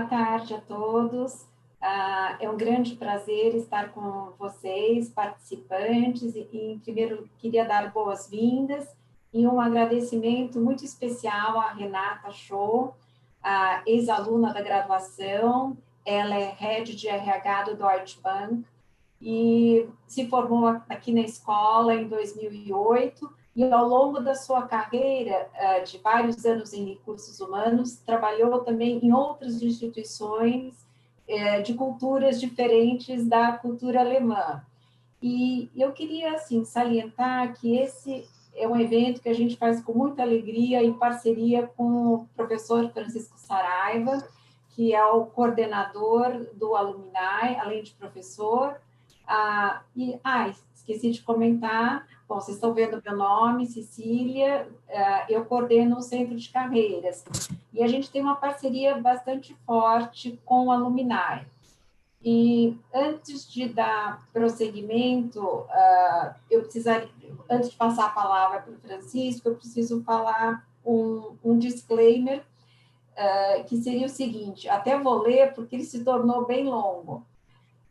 Boa tarde a todos. É um grande prazer estar com vocês, participantes, e primeiro queria dar boas-vindas e um agradecimento muito especial à Renata Show, a ex-aluna da graduação. Ela é Head de RH do Deutsche Bank e se formou aqui na escola em 2008 e ao longo da sua carreira de vários anos em recursos humanos, trabalhou também em outras instituições de culturas diferentes da cultura alemã. E eu queria, assim, salientar que esse é um evento que a gente faz com muita alegria em parceria com o professor Francisco Saraiva, que é o coordenador do Alumni, além de professor. Esqueci de comentar, bom, vocês estão vendo meu nome, Cecília, eu coordeno o Centro de Carreiras, e a gente tem uma parceria bastante forte com o Alumni. E antes de dar prosseguimento, antes de passar a palavra para o Francisco, eu preciso falar um disclaimer, que seria o seguinte, até vou ler porque ele se tornou bem longo.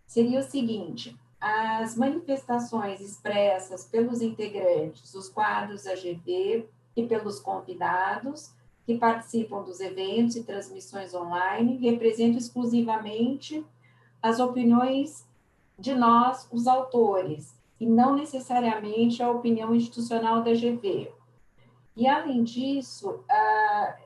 Seria o seguinte: as manifestações expressas pelos integrantes dos quadros AGV e pelos convidados que participam dos eventos e transmissões online representam exclusivamente as opiniões de nós, os autores, e não necessariamente a opinião institucional da AGV. E, além disso,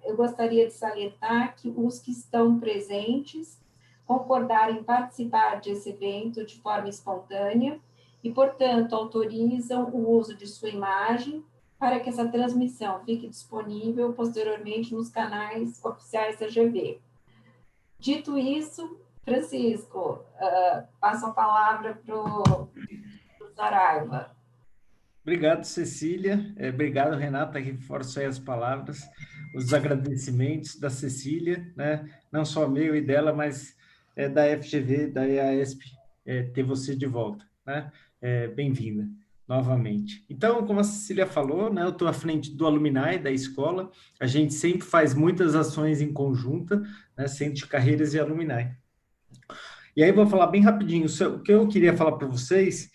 eu gostaria de salientar que os que estão presentes concordarem em participar desse evento de forma espontânea e, portanto, autorizam o uso de sua imagem para que essa transmissão fique disponível posteriormente nos canais oficiais da GV. Dito isso, Francisco, passo a palavra para o Saraiva. Obrigado, Cecília. Obrigado, Renata, reforço aí as palavras, os agradecimentos da Cecília, né? Não só meu e dela, mas da FGV, da EASP, ter você de volta, né? Bem-vinda novamente. Então, como a Cecília falou, né, eu estou à frente do Alumni da escola, a gente sempre faz muitas ações em conjunta, né, Centro de Carreiras e Alumni. E aí vou falar bem rapidinho, o que eu queria falar para vocês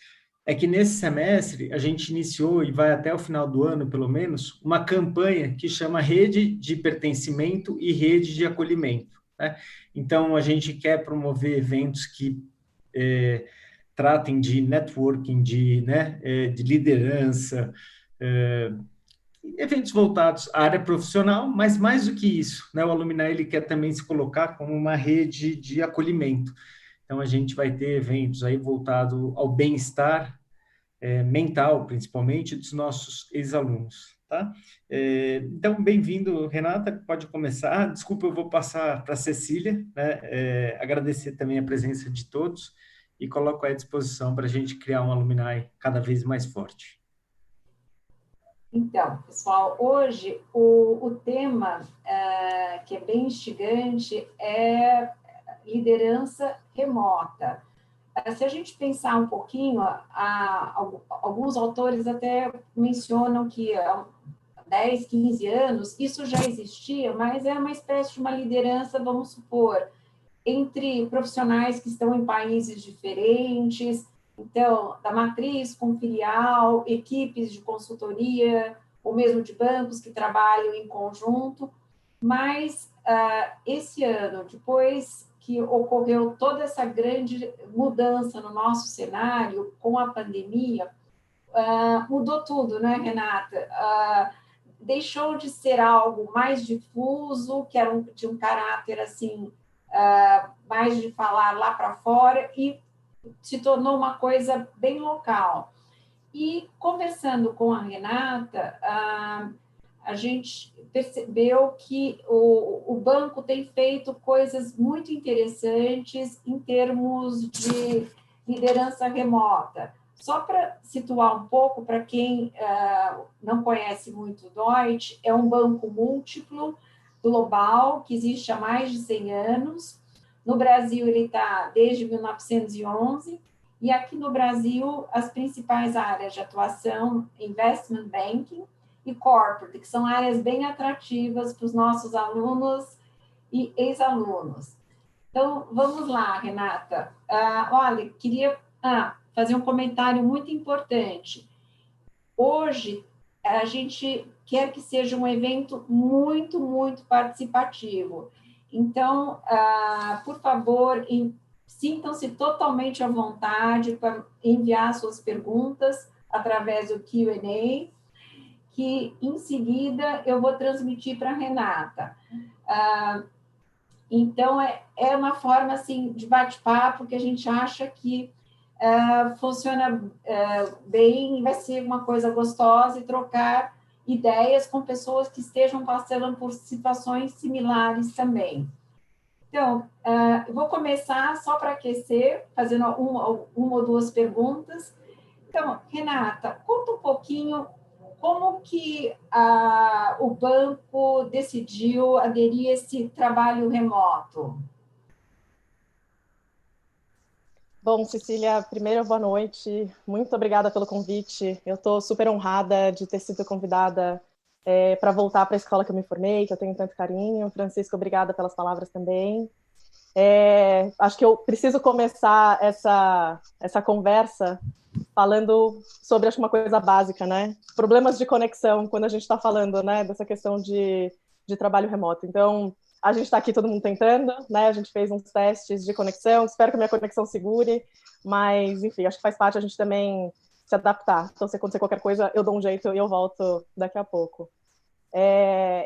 é que nesse semestre a gente iniciou, e vai até o final do ano, pelo menos, uma campanha que chama Rede de Pertencimento e Rede de Acolhimento, né? Então, a gente quer promover eventos que tratem de networking, de liderança, eventos voltados à área profissional, mas mais do que isso, né, o Alumni ele quer também se colocar como uma rede de acolhimento. Então, a gente vai ter eventos aí voltados ao bem-estar mental, principalmente, dos nossos ex-alunos, tá? Então, bem-vindo, Renata, pode começar. Desculpa, eu vou passar para a Cecília, né? Agradecer também a presença de todos e coloco à disposição para a gente criar um Alumni cada vez mais forte. Então, pessoal, hoje o tema que é bem instigante é liderança remota. Se a gente pensar um pouquinho, alguns autores até mencionam que há 10, 15 anos isso já existia, mas é uma espécie de uma liderança, vamos supor, entre profissionais que estão em países diferentes, então, da matriz com filial, equipes de consultoria, ou mesmo de bancos que trabalham em conjunto, mas esse ano, depois que ocorreu toda essa grande mudança no nosso cenário com a pandemia, mudou tudo, né, Renata? Deixou de ser algo mais difuso, que era de um caráter assim, mais de falar lá para fora, e se tornou uma coisa bem local. E conversando com a Renata, a gente percebeu que o banco tem feito coisas muito interessantes em termos de liderança remota. Só para situar um pouco, para quem não conhece muito o Deutsche, é um banco múltiplo, global, que existe há mais de 100 anos. No Brasil, ele está desde 1911, e aqui no Brasil, as principais áreas de atuação, investment banking e corporate, que são áreas bem atrativas para os nossos alunos e ex-alunos. Então, vamos lá, Renata. Olha, queria fazer um comentário muito importante. Hoje, a gente quer que seja um evento muito, muito participativo. Então, por favor, sintam-se totalmente à vontade para enviar suas perguntas através do Q&A, que em seguida eu vou transmitir para a Renata. Então, é uma forma assim, de bate-papo que a gente acha que funciona bem e vai ser uma coisa gostosa e trocar ideias com pessoas que estejam passando por situações similares também. Então, eu vou começar só para aquecer, fazendo uma ou duas perguntas. Então, Renata, conta um pouquinho como que o banco decidiu aderir a esse trabalho remoto. Bom, Cecília, primeiro, boa noite. Muito obrigada pelo convite. Eu estou super honrada de ter sido convidada para voltar para a escola que eu me formei, que eu tenho tanto carinho. Francisco, obrigada pelas palavras também. Acho que eu preciso começar essa conversa falando sobre, acho, uma coisa básica, né? Problemas de conexão, quando a gente está falando, né, dessa questão de trabalho remoto. Então, a gente está aqui todo mundo tentando, né? A gente fez uns testes de conexão, espero que a minha conexão segure, mas, enfim, acho que faz parte a gente também se adaptar. Então, se acontecer qualquer coisa, eu dou um jeito e eu volto daqui a pouco.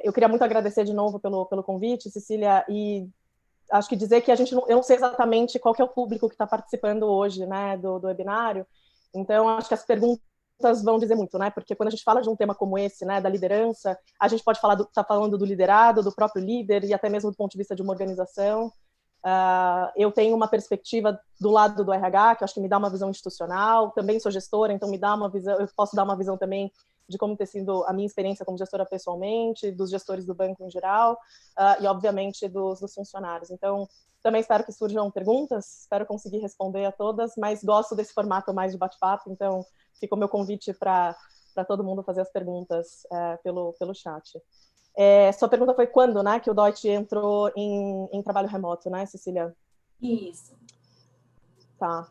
Eu queria muito agradecer de novo pelo convite, Cecília, e acho que dizer que eu não sei exatamente qual que é o público que está participando hoje, né, do webinário, então acho que as perguntas vão dizer muito, né, porque quando a gente fala de um tema como esse, né, da liderança, a gente pode tá falando do liderado, do próprio líder, e até mesmo do ponto de vista de uma organização. Eu tenho uma perspectiva do lado do RH, que eu acho que me dá uma visão institucional, também sou gestora, então me dá uma visão, eu posso dar uma visão também de como ter sido a minha experiência como gestora pessoalmente, dos gestores do banco em geral, e obviamente dos funcionários. Então, também espero que surjam perguntas, espero conseguir responder a todas, mas gosto desse formato mais de bate-papo, então fica o meu convite para todo mundo fazer as perguntas pelo chat. Sua pergunta foi quando, né, que o Deutsche entrou em trabalho remoto, né, Cecília? Isso. Tá.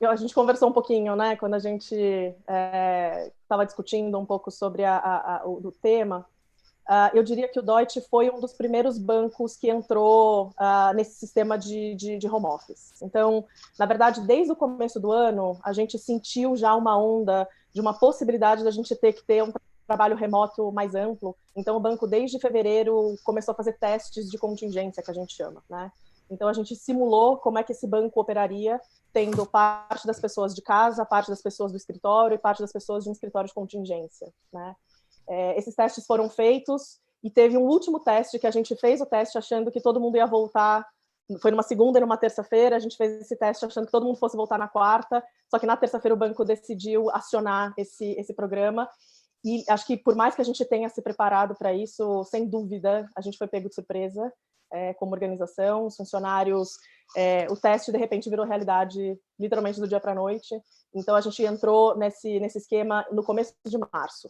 A gente conversou um pouquinho, né, quando a gente estava discutindo um pouco sobre o tema. Eu diria que o Deutsche foi um dos primeiros bancos que entrou nesse sistema de home office. Então, na verdade, desde o começo do ano, a gente sentiu já uma onda de uma possibilidade da gente ter que ter um trabalho remoto mais amplo. Então, o banco, desde fevereiro, começou a fazer testes de contingência, que a gente chama, né? Então, a gente simulou como é que esse banco operaria, tendo parte das pessoas de casa, parte das pessoas do escritório e parte das pessoas de um escritório de contingência, né? Esses testes foram feitos e teve um último teste que a gente fez o teste achando que todo mundo ia voltar. Foi numa segunda e numa terça-feira, a gente fez esse teste achando que todo mundo fosse voltar na quarta, só que na terça-feira o banco decidiu acionar esse programa. E acho que por mais que a gente tenha se preparado para isso, sem dúvida, a gente foi pego de surpresa como organização, os funcionários, o teste de repente virou realidade literalmente do dia para a noite. Então a gente entrou nesse esquema no começo de março.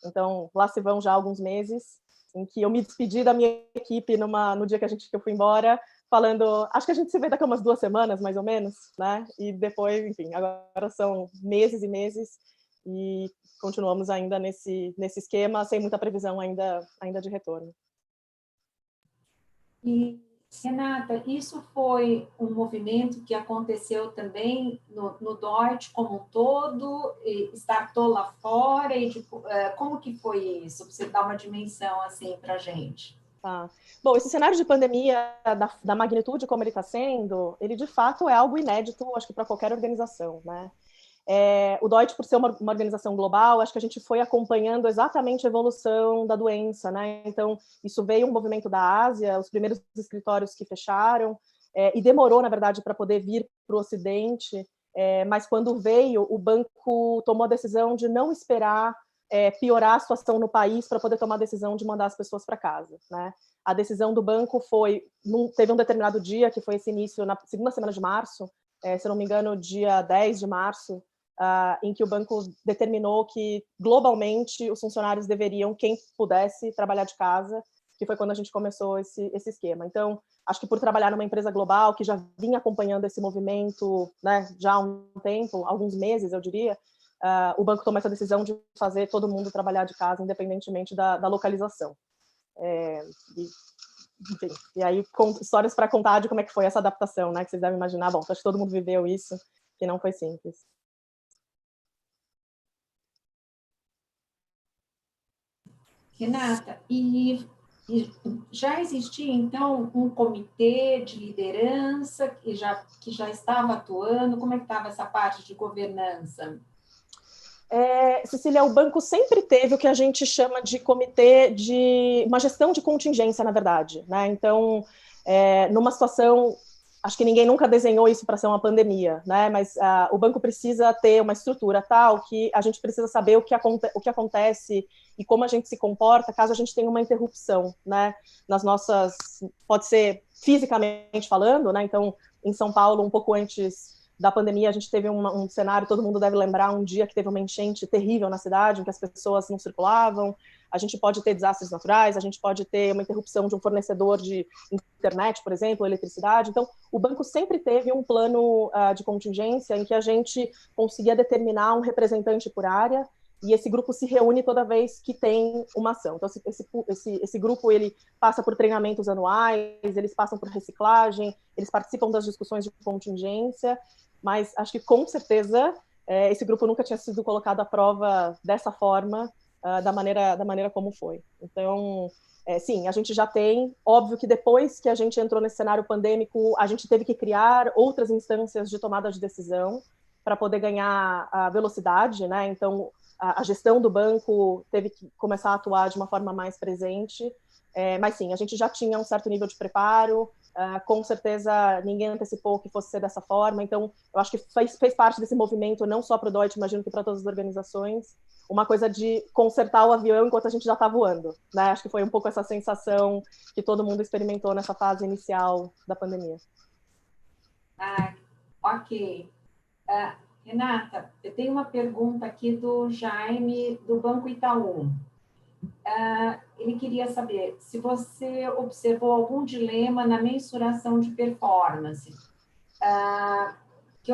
Então lá se vão já alguns meses em que eu me despedi da minha equipe no dia que eu fui embora, falando, acho que a gente se vê daqui a umas 2 semanas, mais ou menos, né? E depois, enfim, agora são meses e meses e continuamos ainda nesse esquema, sem muita previsão ainda de retorno. E, Renata, isso foi um movimento que aconteceu também no Deutsche como um todo, e startou lá fora, e como que foi isso? Pra você dar uma dimensão assim para a gente. Tá. Bom, esse cenário de pandemia, da magnitude como ele está sendo, ele de fato é algo inédito, acho que para qualquer organização, né? O Deutsche, por ser uma organização global, acho que a gente foi acompanhando exatamente a evolução da doença, né? Então, isso veio um movimento da Ásia, os primeiros escritórios que fecharam, e demorou, na verdade, para poder vir para o Ocidente, mas quando veio, o banco tomou a decisão de não esperar piorar a situação no país para poder tomar a decisão de mandar as pessoas para casa, né? A decisão do banco teve um determinado dia, que foi esse início, na segunda semana de março, se não me engano, dia 10 de março, em que o banco determinou que, globalmente, os funcionários deveriam, quem pudesse, trabalhar de casa, que foi quando a gente começou esse esquema. Então, acho que por trabalhar numa empresa global, que já vinha acompanhando esse movimento, né, já há um tempo, alguns meses, eu diria, o banco tomou essa decisão de fazer todo mundo trabalhar de casa, independentemente da localização. Enfim, e aí, histórias para contar de como é que foi essa adaptação, né, que vocês devem imaginar. Bom, acho que todo mundo viveu isso, que não foi simples. Renata, e já existia, então, um comitê de liderança que já estava atuando? Como é que estava essa parte de governança? Cecília, o banco sempre teve o que a gente chama de comitê de uma gestão de contingência, na verdade, né? Então, numa situação, acho que ninguém nunca desenhou isso para ser uma pandemia, né? Mas o banco precisa ter uma estrutura tal que a gente precisa saber o que acontece e como a gente se comporta caso a gente tenha uma interrupção, né? Nas nossas, pode ser fisicamente falando, né? Então, em São Paulo, um pouco antes da pandemia, a gente teve um cenário, todo mundo deve lembrar, um dia que teve uma enchente terrível na cidade, em que as pessoas não circulavam. A gente pode ter desastres naturais, a gente pode ter uma interrupção de um fornecedor de internet, por exemplo, eletricidade. Então, o banco sempre teve um plano de contingência em que a gente conseguia determinar um representante por área, e esse grupo se reúne toda vez que tem uma ação. Então, esse grupo, ele passa por treinamentos anuais, eles passam por reciclagem, eles participam das discussões de contingência, mas acho que, com certeza, esse grupo nunca tinha sido colocado à prova dessa forma, da maneira como foi. Então, sim, a gente já tem, óbvio que depois que a gente entrou nesse cenário pandêmico, a gente teve que criar outras instâncias de tomada de decisão para poder ganhar a velocidade, né? Então, a gestão do banco teve que começar a atuar de uma forma mais presente, mas sim, a gente já tinha um certo nível de preparo, com certeza ninguém antecipou que fosse ser dessa forma, então eu acho que fez parte desse movimento, não só para o Deutsche, imagino que para todas as organizações, uma coisa de consertar o avião enquanto a gente já está voando, né? Acho que foi um pouco essa sensação que todo mundo experimentou nessa fase inicial da pandemia. Ok. Renata, eu tenho uma pergunta aqui do Jaime, do Banco Itaú. Ele queria saber se você observou algum dilema na mensuração de performance. Que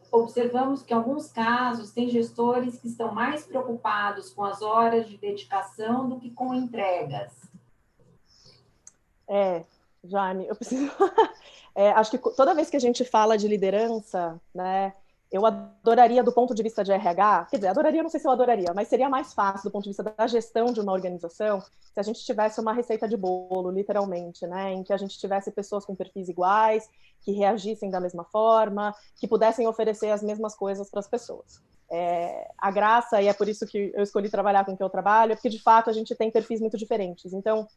observamos que, em alguns casos, tem gestores que estão mais preocupados com as horas de dedicação do que com entregas. Jaime, eu preciso... acho que toda vez que a gente fala de liderança, né, eu adoraria, do ponto de vista de RH, quer dizer, adoraria, não sei se eu adoraria, mas seria mais fácil do ponto de vista da gestão de uma organização se a gente tivesse uma receita de bolo, literalmente, né, em que a gente tivesse pessoas com perfis iguais, que reagissem da mesma forma, que pudessem oferecer as mesmas coisas para as pessoas. A graça, e é por isso que eu escolhi trabalhar com o que eu trabalho, é porque, de fato, a gente tem perfis muito diferentes. Então,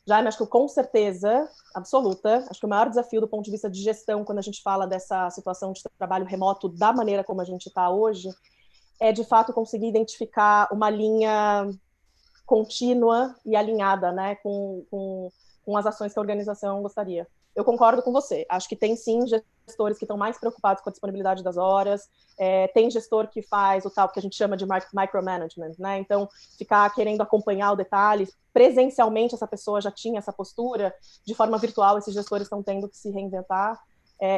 Jaime, acho que com certeza absoluta, acho que o maior desafio do ponto de vista de gestão, quando a gente fala dessa situação de trabalho remoto da maneira como a gente está hoje, é de fato conseguir identificar uma linha contínua e alinhada, né, com as ações que a organização gostaria. Eu concordo com você, acho que tem sim gestores que estão mais preocupados com a disponibilidade das horas, tem gestor que faz o tal que a gente chama de micromanagement, né? Então, ficar querendo acompanhar o detalhe, presencialmente essa pessoa já tinha essa postura, de forma virtual esses gestores estão tendo que se reinventar,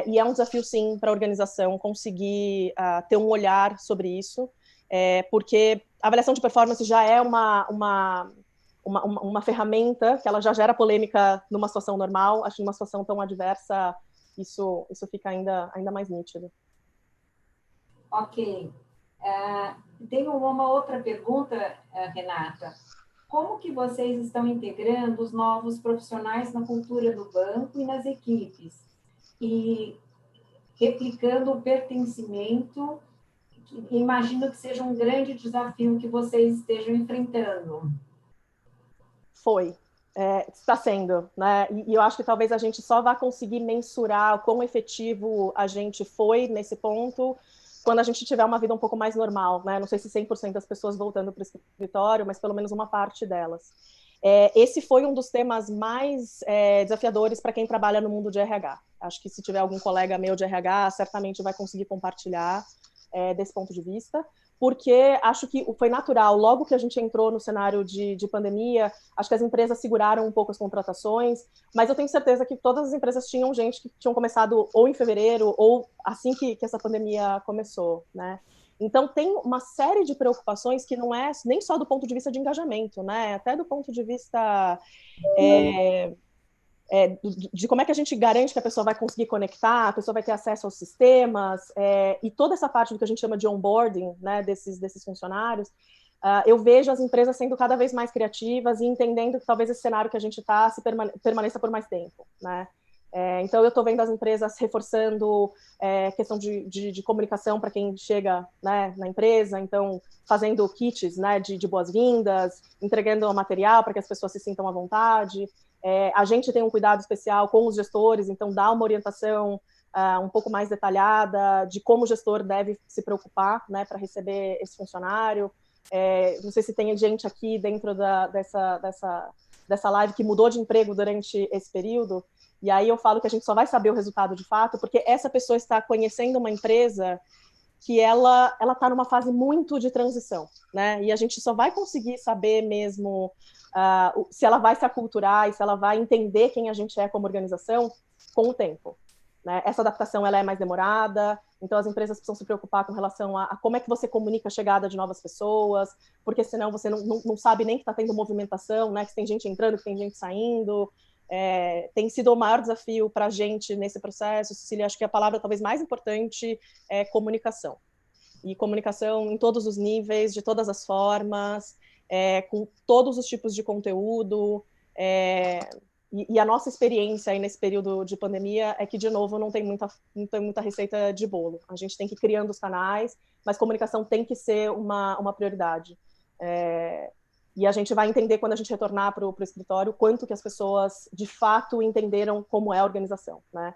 e é um desafio sim para a organização conseguir ter um olhar sobre isso, porque a avaliação de performance já é uma ferramenta que ela já gera polêmica numa situação normal, acho que numa situação tão adversa isso fica ainda mais nítido. Ok. Tenho uma outra pergunta, Renata. Como que vocês estão integrando os novos profissionais na cultura do banco e nas equipes? E replicando o pertencimento, que imagino que seja um grande desafio que vocês estejam enfrentando. Está sendo, né? E eu acho que talvez a gente só vá conseguir mensurar o quão efetivo a gente foi nesse ponto quando a gente tiver uma vida um pouco mais normal, né? Não sei se 100% das pessoas voltando para o escritório, mas pelo menos uma parte delas. Esse foi um dos temas mais desafiadores para quem trabalha no mundo de RH. Acho que se tiver algum colega meu de RH, certamente vai conseguir compartilhar desse ponto de vista, porque acho que foi natural, logo que a gente entrou no cenário de pandemia, acho que as empresas seguraram um pouco as contratações, mas eu tenho certeza que todas as empresas tinham gente que tinham começado ou em fevereiro, ou assim que essa pandemia começou, né? Então, tem uma série de preocupações que não é nem só do ponto de vista de engajamento, né? Até do ponto de vista de como é que a gente garante que a pessoa vai conseguir conectar, a pessoa vai ter acesso aos sistemas, e toda essa parte do que a gente chama de onboarding, né, desses funcionários, eu vejo as empresas sendo cada vez mais criativas e entendendo que talvez esse cenário que a gente está permaneça por mais tempo, né? Então, eu estou vendo as empresas reforçando questão de comunicação para quem chega, né, na empresa, então, fazendo kits, né, de boas-vindas, entregando material para que as pessoas se sintam à vontade. A gente tem um cuidado especial com os gestores, então dá uma orientação um pouco mais detalhada de como o gestor deve se preocupar, né, para receber esse funcionário. Não sei se tem gente aqui dentro dessa live que mudou de emprego durante esse período, e aí eu falo que a gente só vai saber o resultado de fato, porque essa pessoa está conhecendo uma empresa que ela está numa fase muito de transição, né? E a gente só vai conseguir saber mesmo se ela vai se aculturar e se ela vai entender quem a gente é como organização com o tempo, né? Essa adaptação ela é mais demorada, então as empresas precisam se preocupar com relação a como é que você comunica a chegada de novas pessoas, porque senão você não sabe nem que está tendo movimentação, né? Que tem gente entrando, que tem gente saindo. Tem sido o maior desafio para a gente nesse processo, Cecília. Acho que a palavra talvez mais importante é comunicação. E comunicação em todos os níveis, de todas as formas, com todos os tipos de conteúdo. E a nossa experiência aí nesse período de pandemia é que, de novo, não tem muita receita de bolo. A gente tem que ir criando os canais, mas comunicação tem que ser uma prioridade. E a gente vai entender, quando a gente retornar para o escritório, quanto que as pessoas, de fato, entenderam como é a organização, né?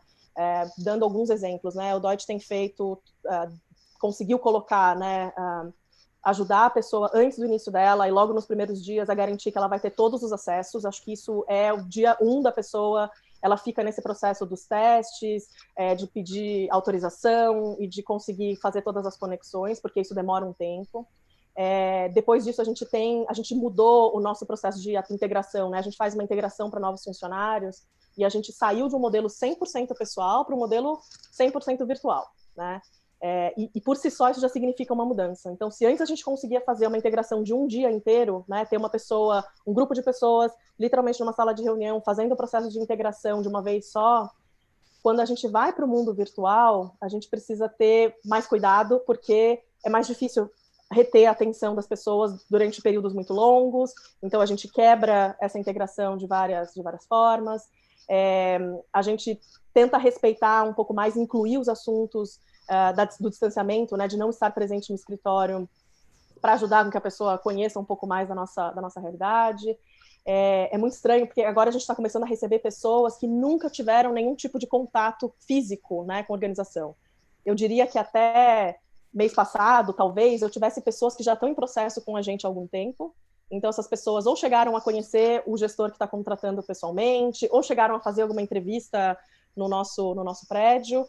Dando alguns exemplos, né? O Deutsche tem feito, conseguiu colocar, né, ajudar a pessoa antes do início dela e logo nos primeiros dias a garantir que ela vai ter todos os acessos. Acho que isso é o dia 1 da pessoa, ela fica nesse processo dos testes, de pedir autorização e de conseguir fazer todas as conexões, porque isso demora um tempo. Depois disso, a gente mudou o nosso processo de integração, né? A gente faz uma integração para novos funcionários e a gente saiu de um modelo 100% pessoal para um modelo 100% virtual, né? E por si só isso já significa uma mudança. Então, se antes a gente conseguia fazer uma integração de um dia inteiro, né, ter uma pessoa, um grupo de pessoas, literalmente numa sala de reunião, fazendo o processo de integração de uma vez só, quando a gente vai para o mundo virtual, a gente precisa ter mais cuidado, porque é mais difícil reter a atenção das pessoas durante períodos muito longos, então a gente quebra essa integração de várias formas, a gente tenta respeitar um pouco mais, incluir os assuntos do distanciamento, né, de não estar presente no escritório, para ajudar com que a pessoa conheça um pouco mais da nossa realidade. É muito estranho, porque agora a gente está começando a receber pessoas que nunca tiveram nenhum tipo de contato físico, né, com a organização. Eu diria que até mês passado, talvez, eu tivesse pessoas que já estão em processo com a gente há algum tempo. Então, essas pessoas ou chegaram a conhecer o gestor que está contratando pessoalmente, ou chegaram a fazer alguma entrevista no nosso prédio,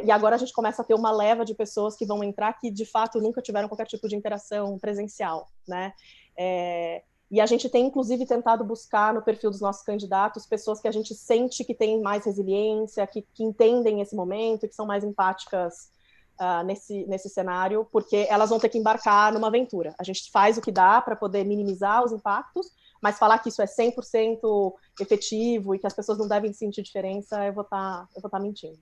e agora a gente começa a ter uma leva de pessoas que vão entrar que, de fato, nunca tiveram qualquer tipo de interação presencial, né? E a gente tem, inclusive, tentado buscar no perfil dos nossos candidatos pessoas que a gente sente que têm mais resiliência, que entendem esse momento, que são mais empáticas nesse cenário, porque elas vão ter que embarcar numa aventura. A gente faz o que dá para poder minimizar os impactos, mas falar que isso é 100% efetivo e que as pessoas não devem sentir diferença, eu vou tá mentindo.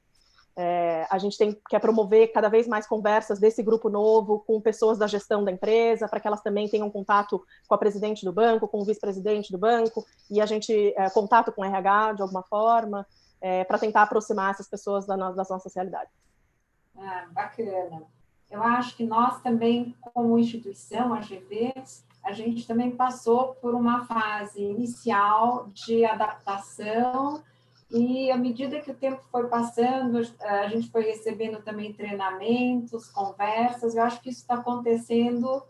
A gente quer promover cada vez mais conversas desse grupo novo com pessoas da gestão da empresa, para que elas também tenham contato com a presidente do banco, com o vice-presidente do banco, e a gente contato com o RH de alguma forma, para tentar aproximar essas pessoas das nossas realidades. Bacana. Eu acho que nós também, como instituição, a GV, a gente também passou por uma fase inicial de adaptação e, à medida que o tempo foi passando, a gente foi recebendo também treinamentos, conversas. Eu acho que isso está acontecendo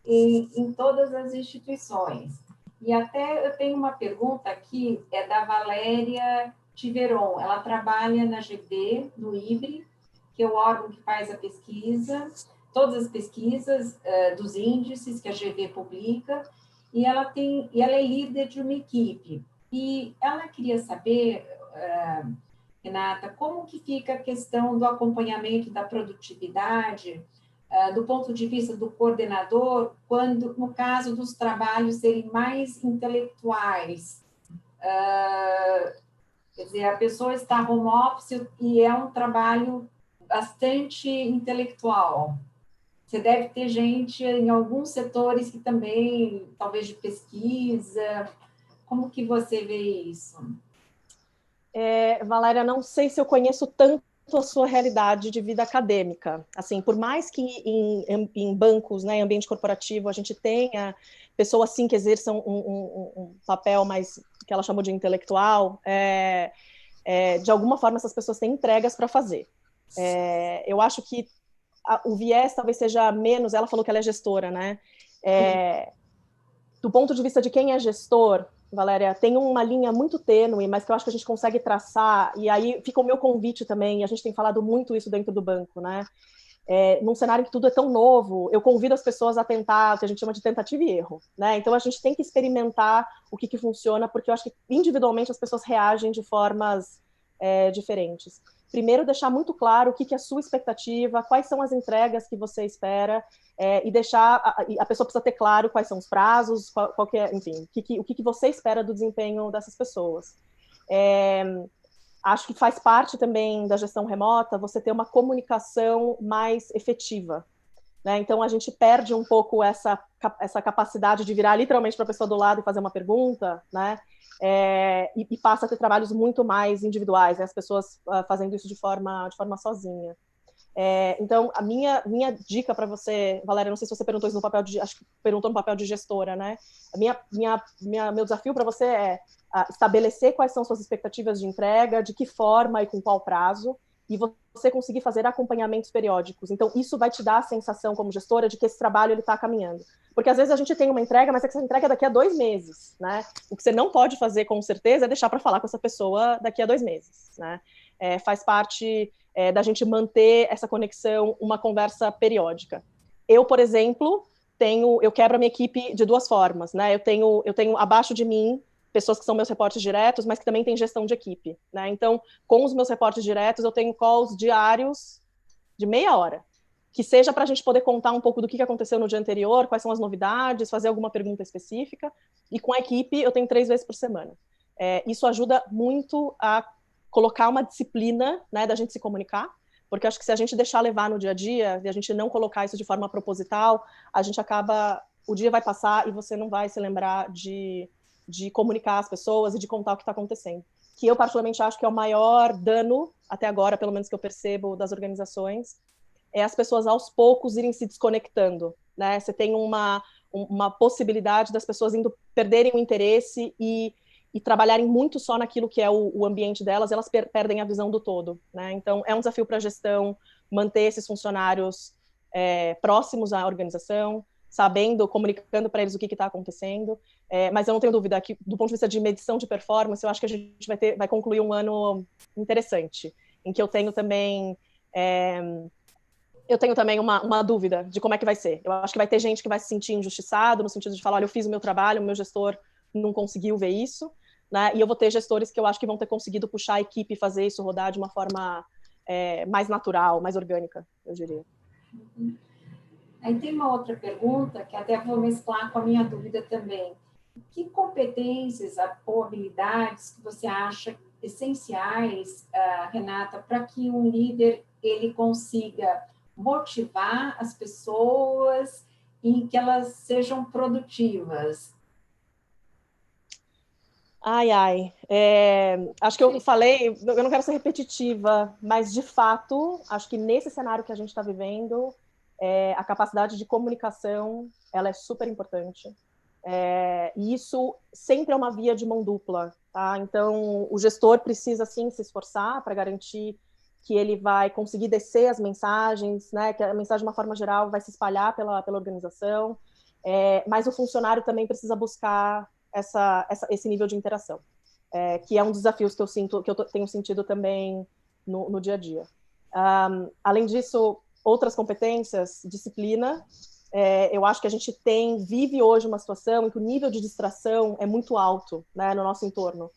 em todas as instituições. E até eu tenho uma pergunta aqui, é da Valéria Tiveron. Ela trabalha na GV, no IBRE, que é o órgão que faz a pesquisa. todas as pesquisas dos índices que a GV publica, e ela é líder de uma equipe. E ela queria saber, Renata, como que fica a questão do acompanhamento da produtividade, do ponto de vista do coordenador, quando, no caso dos trabalhos serem mais intelectuais. Quer dizer, a pessoa está home office e é um trabalho bastante intelectual. Você deve ter gente em alguns setores que também, talvez de pesquisa. Como que você vê isso? Valéria, não sei se eu conheço tanto a sua realidade de vida acadêmica. Assim, por mais que em bancos, né, em ambiente corporativo, a gente tenha pessoas assim que exerçam um papel mais, que ela chamou de intelectual, de alguma forma essas pessoas têm entregas para fazer. Eu acho que o viés talvez seja menos, ela falou que ela é gestora, né? Do ponto de vista de quem é gestor, Valéria, tem uma linha muito tênue, mas que eu acho que a gente consegue traçar, e aí fica o meu convite também, e a gente tem falado muito isso dentro do banco, né? Num cenário que tudo é tão novo, eu convido as pessoas a tentar o que a gente chama de tentativa e erro, né? Então a gente tem que experimentar o que funciona, porque eu acho que individualmente as pessoas reagem de formas diferentes. Primeiro, deixar muito claro o que é a sua expectativa, quais são as entregas que você espera, e deixar a pessoa precisa ter claro quais são os prazos, qual que é, enfim, o que você espera do desempenho dessas pessoas. Acho que faz parte também da gestão remota você ter uma comunicação mais efetiva, né? Então a gente perde um pouco essa capacidade de virar literalmente para a pessoa do lado e fazer uma pergunta, né? E passa a ter trabalhos muito mais individuais, né? As pessoas fazendo isso de forma sozinha. Então, a minha dica para você, Valéria, não sei se você perguntou isso no papel acho que perguntou no papel de gestora, né? Meu desafio para você é estabelecer quais são suas expectativas de entrega, de que forma e com qual prazo, e você conseguir fazer acompanhamentos periódicos. Então, isso vai te dar a sensação, como gestora, de que esse trabalho está caminhando. Porque, às vezes, a gente tem uma entrega, mas essa entrega é daqui a 2 meses, né? O que você não pode fazer, com certeza, é deixar para falar com essa pessoa daqui a 2 meses, né? Faz parte da gente manter essa conexão, uma conversa periódica. Eu, por exemplo, eu quebro a minha equipe de 2 formas, né? Eu tenho abaixo de mim pessoas que são meus reportes diretos, mas que também têm gestão de equipe, né? Então, com os meus reportes diretos, eu tenho calls diários de meia hora, que seja para a gente poder contar um pouco do que aconteceu no dia anterior, quais são as novidades, fazer alguma pergunta específica, e com a equipe eu tenho 3 vezes por semana. Isso ajuda muito a colocar uma disciplina, né, da gente se comunicar, porque acho que se a gente deixar levar no dia a dia, e a gente não colocar isso de forma proposital, a gente o dia vai passar e você não vai se lembrar de comunicar às pessoas e de contar o que está acontecendo. Que eu, particularmente, acho que é o maior dano, até agora, pelo menos que eu percebo, das organizações, é as pessoas, aos poucos, irem se desconectando, né? Você tem uma possibilidade das pessoas perderem o interesse e trabalharem muito só naquilo que é o ambiente delas, elas perdem a visão do todo, né? Então, é um desafio para a gestão manter esses funcionários próximos à organização, sabendo, comunicando para eles o que está acontecendo, mas eu não tenho dúvida que, do ponto de vista de medição de performance, eu acho que a gente vai concluir um ano interessante, em que eu tenho também uma dúvida de como é que vai ser. Eu acho que vai ter gente que vai se sentir injustiçado, no sentido de falar, olha, eu fiz o meu trabalho, o meu gestor não conseguiu ver isso, né? E eu vou ter gestores que eu acho que vão ter conseguido puxar a equipe e fazer isso rodar de uma forma mais natural, mais orgânica, eu diria. Aí tem uma outra pergunta, que até vou mesclar com a minha dúvida também. Que competências ou habilidades que você acha essenciais, Renata, para que um líder ele consiga motivar as pessoas e que elas sejam produtivas? Acho que eu falei, eu não quero ser repetitiva, mas de fato, acho que nesse cenário que a gente está vivendo, a capacidade de comunicação, ela é super importante. E isso sempre é uma via de mão dupla, tá? Então, o gestor precisa, sim, se esforçar para garantir que ele vai conseguir descer as mensagens, né? Que a mensagem, de uma forma geral, vai se espalhar pela organização, mas o funcionário também precisa buscar esse nível de interação, que é um dos desafios que eu tenho sentido também no dia a dia. Além disso, outras competências, disciplina. Eu acho que a gente vive hoje uma situação em que o nível de distração é muito alto, né, no nosso entorno.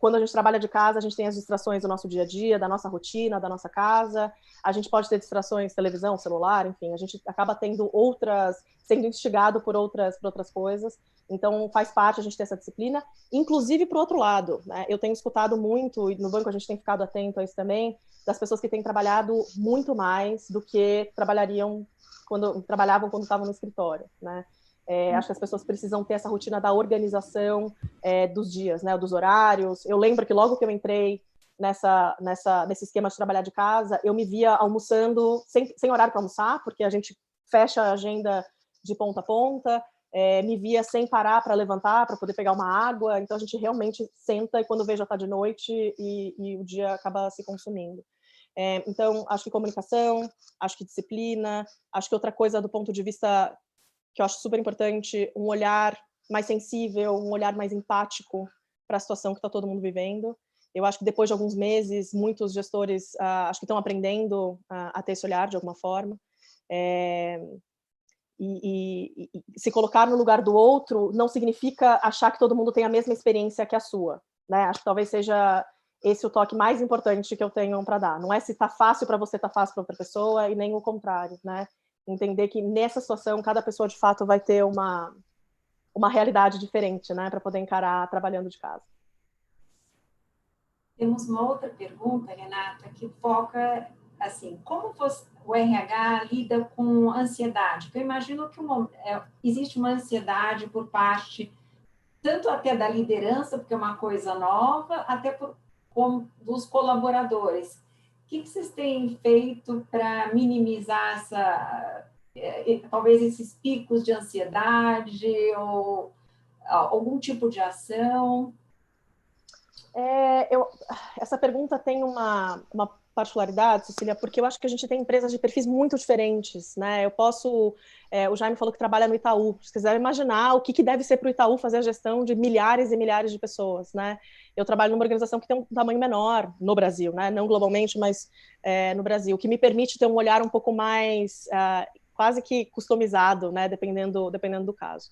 Quando a gente trabalha de casa, a gente tem as distrações do nosso dia a dia, da nossa rotina, da nossa casa. A gente pode ter distrações, televisão, celular, enfim. A gente acaba sendo instigado por outras coisas. Então, faz parte a gente ter essa disciplina, inclusive para o outro lado, né? Eu tenho escutado muito, e no banco a gente tem ficado atento a isso também, das pessoas que têm trabalhado muito mais do que trabalhavam quando estavam no escritório, né? Acho que as pessoas precisam ter essa rotina da organização dos dias, né, dos horários. Eu lembro que logo que eu entrei nesse esquema de trabalhar de casa, eu me via almoçando sem horário para almoçar, porque a gente fecha a agenda de ponta a ponta, me via sem parar para levantar, para poder pegar uma água. Então, a gente realmente senta e quando vê já está de noite e o dia acaba se consumindo. Então, acho que comunicação, acho que disciplina, acho que outra coisa do ponto de vista que eu acho super importante, um olhar mais sensível, um olhar mais empático para a situação que está todo mundo vivendo. Eu acho que depois de alguns meses, muitos gestores acho que estão aprendendo a ter esse olhar de alguma forma. E se colocar no lugar do outro não significa achar que todo mundo tem a mesma experiência que a sua, né? Acho que talvez seja esse o toque mais importante que eu tenho para dar. Não é se está fácil para você, está fácil para outra pessoa, e nem o contrário, né? Entender que nessa situação cada pessoa de fato vai ter uma realidade diferente, né, para poder encarar trabalhando de casa. Temos uma outra pergunta, Renata, que foca assim, como o RH lida com ansiedade? Porque eu imagino que existe uma ansiedade por parte tanto até da liderança, porque é uma coisa nova, até dos colaboradores. O que vocês têm feito para minimizar talvez esses picos de ansiedade ou algum tipo de ação? Essa pergunta tem uma particularidade, Cecília, porque eu acho que a gente tem empresas de perfis muito diferentes, né? O Jaime falou que trabalha no Itaú. Se quiser imaginar o que deve ser para o Itaú fazer a gestão de milhares e milhares de pessoas, né? Eu trabalho numa organização que tem um tamanho menor no Brasil, né? Não globalmente, mas no Brasil, que me permite ter um olhar um pouco mais quase que customizado, né? Dependendo do caso.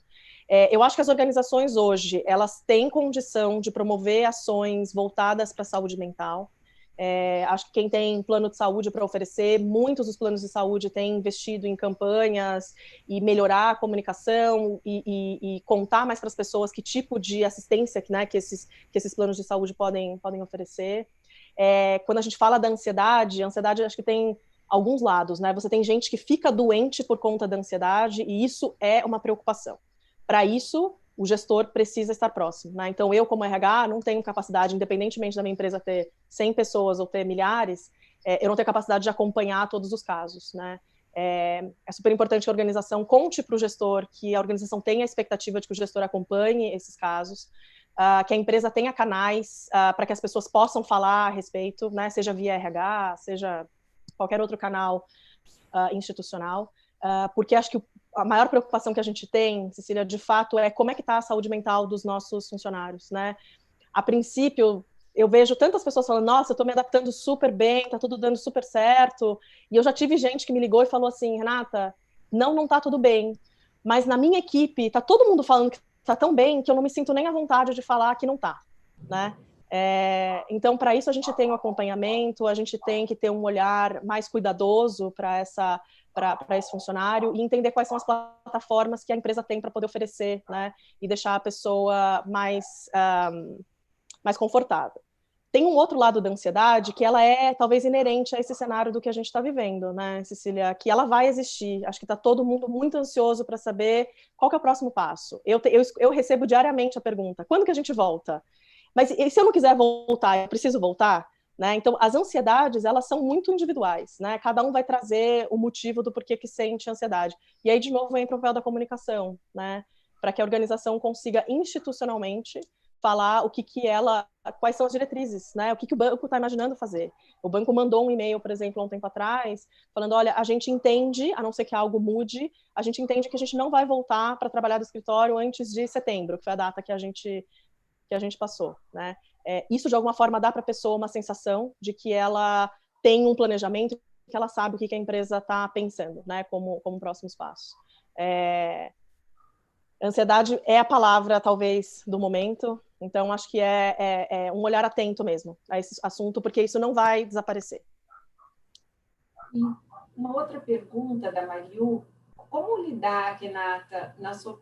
Eu acho que as organizações hoje, elas têm condição de promover ações voltadas para a saúde mental. Acho que quem tem plano de saúde para oferecer, muitos dos planos de saúde têm investido em campanhas e melhorar a comunicação e contar mais para as pessoas que tipo de assistência, né, que esses planos de saúde podem oferecer. Quando a gente fala da ansiedade, a ansiedade acho que tem alguns lados, né? Você tem gente que fica doente por conta da ansiedade e isso é uma preocupação. Para isso, o gestor precisa estar próximo, né? Então, eu, como RH, não tenho capacidade, independentemente da minha empresa ter 100 pessoas ou ter milhares, eu não tenho capacidade de acompanhar todos os casos, né? É super importante que a organização conte para o gestor, que a organização tenha a expectativa de que o gestor acompanhe esses casos, que a empresa tenha canais para que as pessoas possam falar a respeito, né? Seja via RH, seja qualquer outro canal institucional, porque acho que a maior preocupação que a gente tem, Cecília, de fato, é como é que está a saúde mental dos nossos funcionários, né? A princípio, eu vejo tantas pessoas falando, nossa, eu estou me adaptando super bem, está tudo dando super certo, e eu já tive gente que me ligou e falou assim, Renata, não está tudo bem, mas na minha equipe está todo mundo falando que está tão bem que eu não me sinto nem à vontade de falar que não está, né? Então, para isso, a gente tem o acompanhamento, a gente tem que ter um olhar mais cuidadoso para esse funcionário e entender quais são as plataformas que a empresa tem para poder oferecer, né? E deixar a pessoa mais confortável. Tem um outro lado da ansiedade que ela é talvez inerente a esse cenário do que a gente está vivendo, né, Cecília? Que ela vai existir. Acho que está todo mundo muito ansioso para saber qual que é o próximo passo. Eu recebo diariamente a pergunta, quando que a gente volta? Mas e se eu não quiser voltar, eu preciso voltar? Né? Então, as ansiedades, elas são muito individuais, né? Cada um vai trazer o motivo do porquê que sente ansiedade. E aí, de novo, vem o papel da comunicação, né? Para que a organização consiga institucionalmente falar quais são as diretrizes, né? O que o banco está imaginando fazer. O banco mandou um e-mail, por exemplo, há um tempo atrás, falando, olha, a gente entende, a não ser que algo mude, a gente entende que a gente não vai voltar para trabalhar do escritório antes de setembro, que foi a data que a gente passou, né? Isso, de alguma forma, dá para a pessoa uma sensação de que ela tem um planejamento, porque ela sabe o que a empresa está pensando, né, como próximos passos. Ansiedade é a palavra, talvez, do momento, então acho que é um olhar atento mesmo a esse assunto, porque isso não vai desaparecer. E uma outra pergunta da Mariu: como lidar, Renata, na sua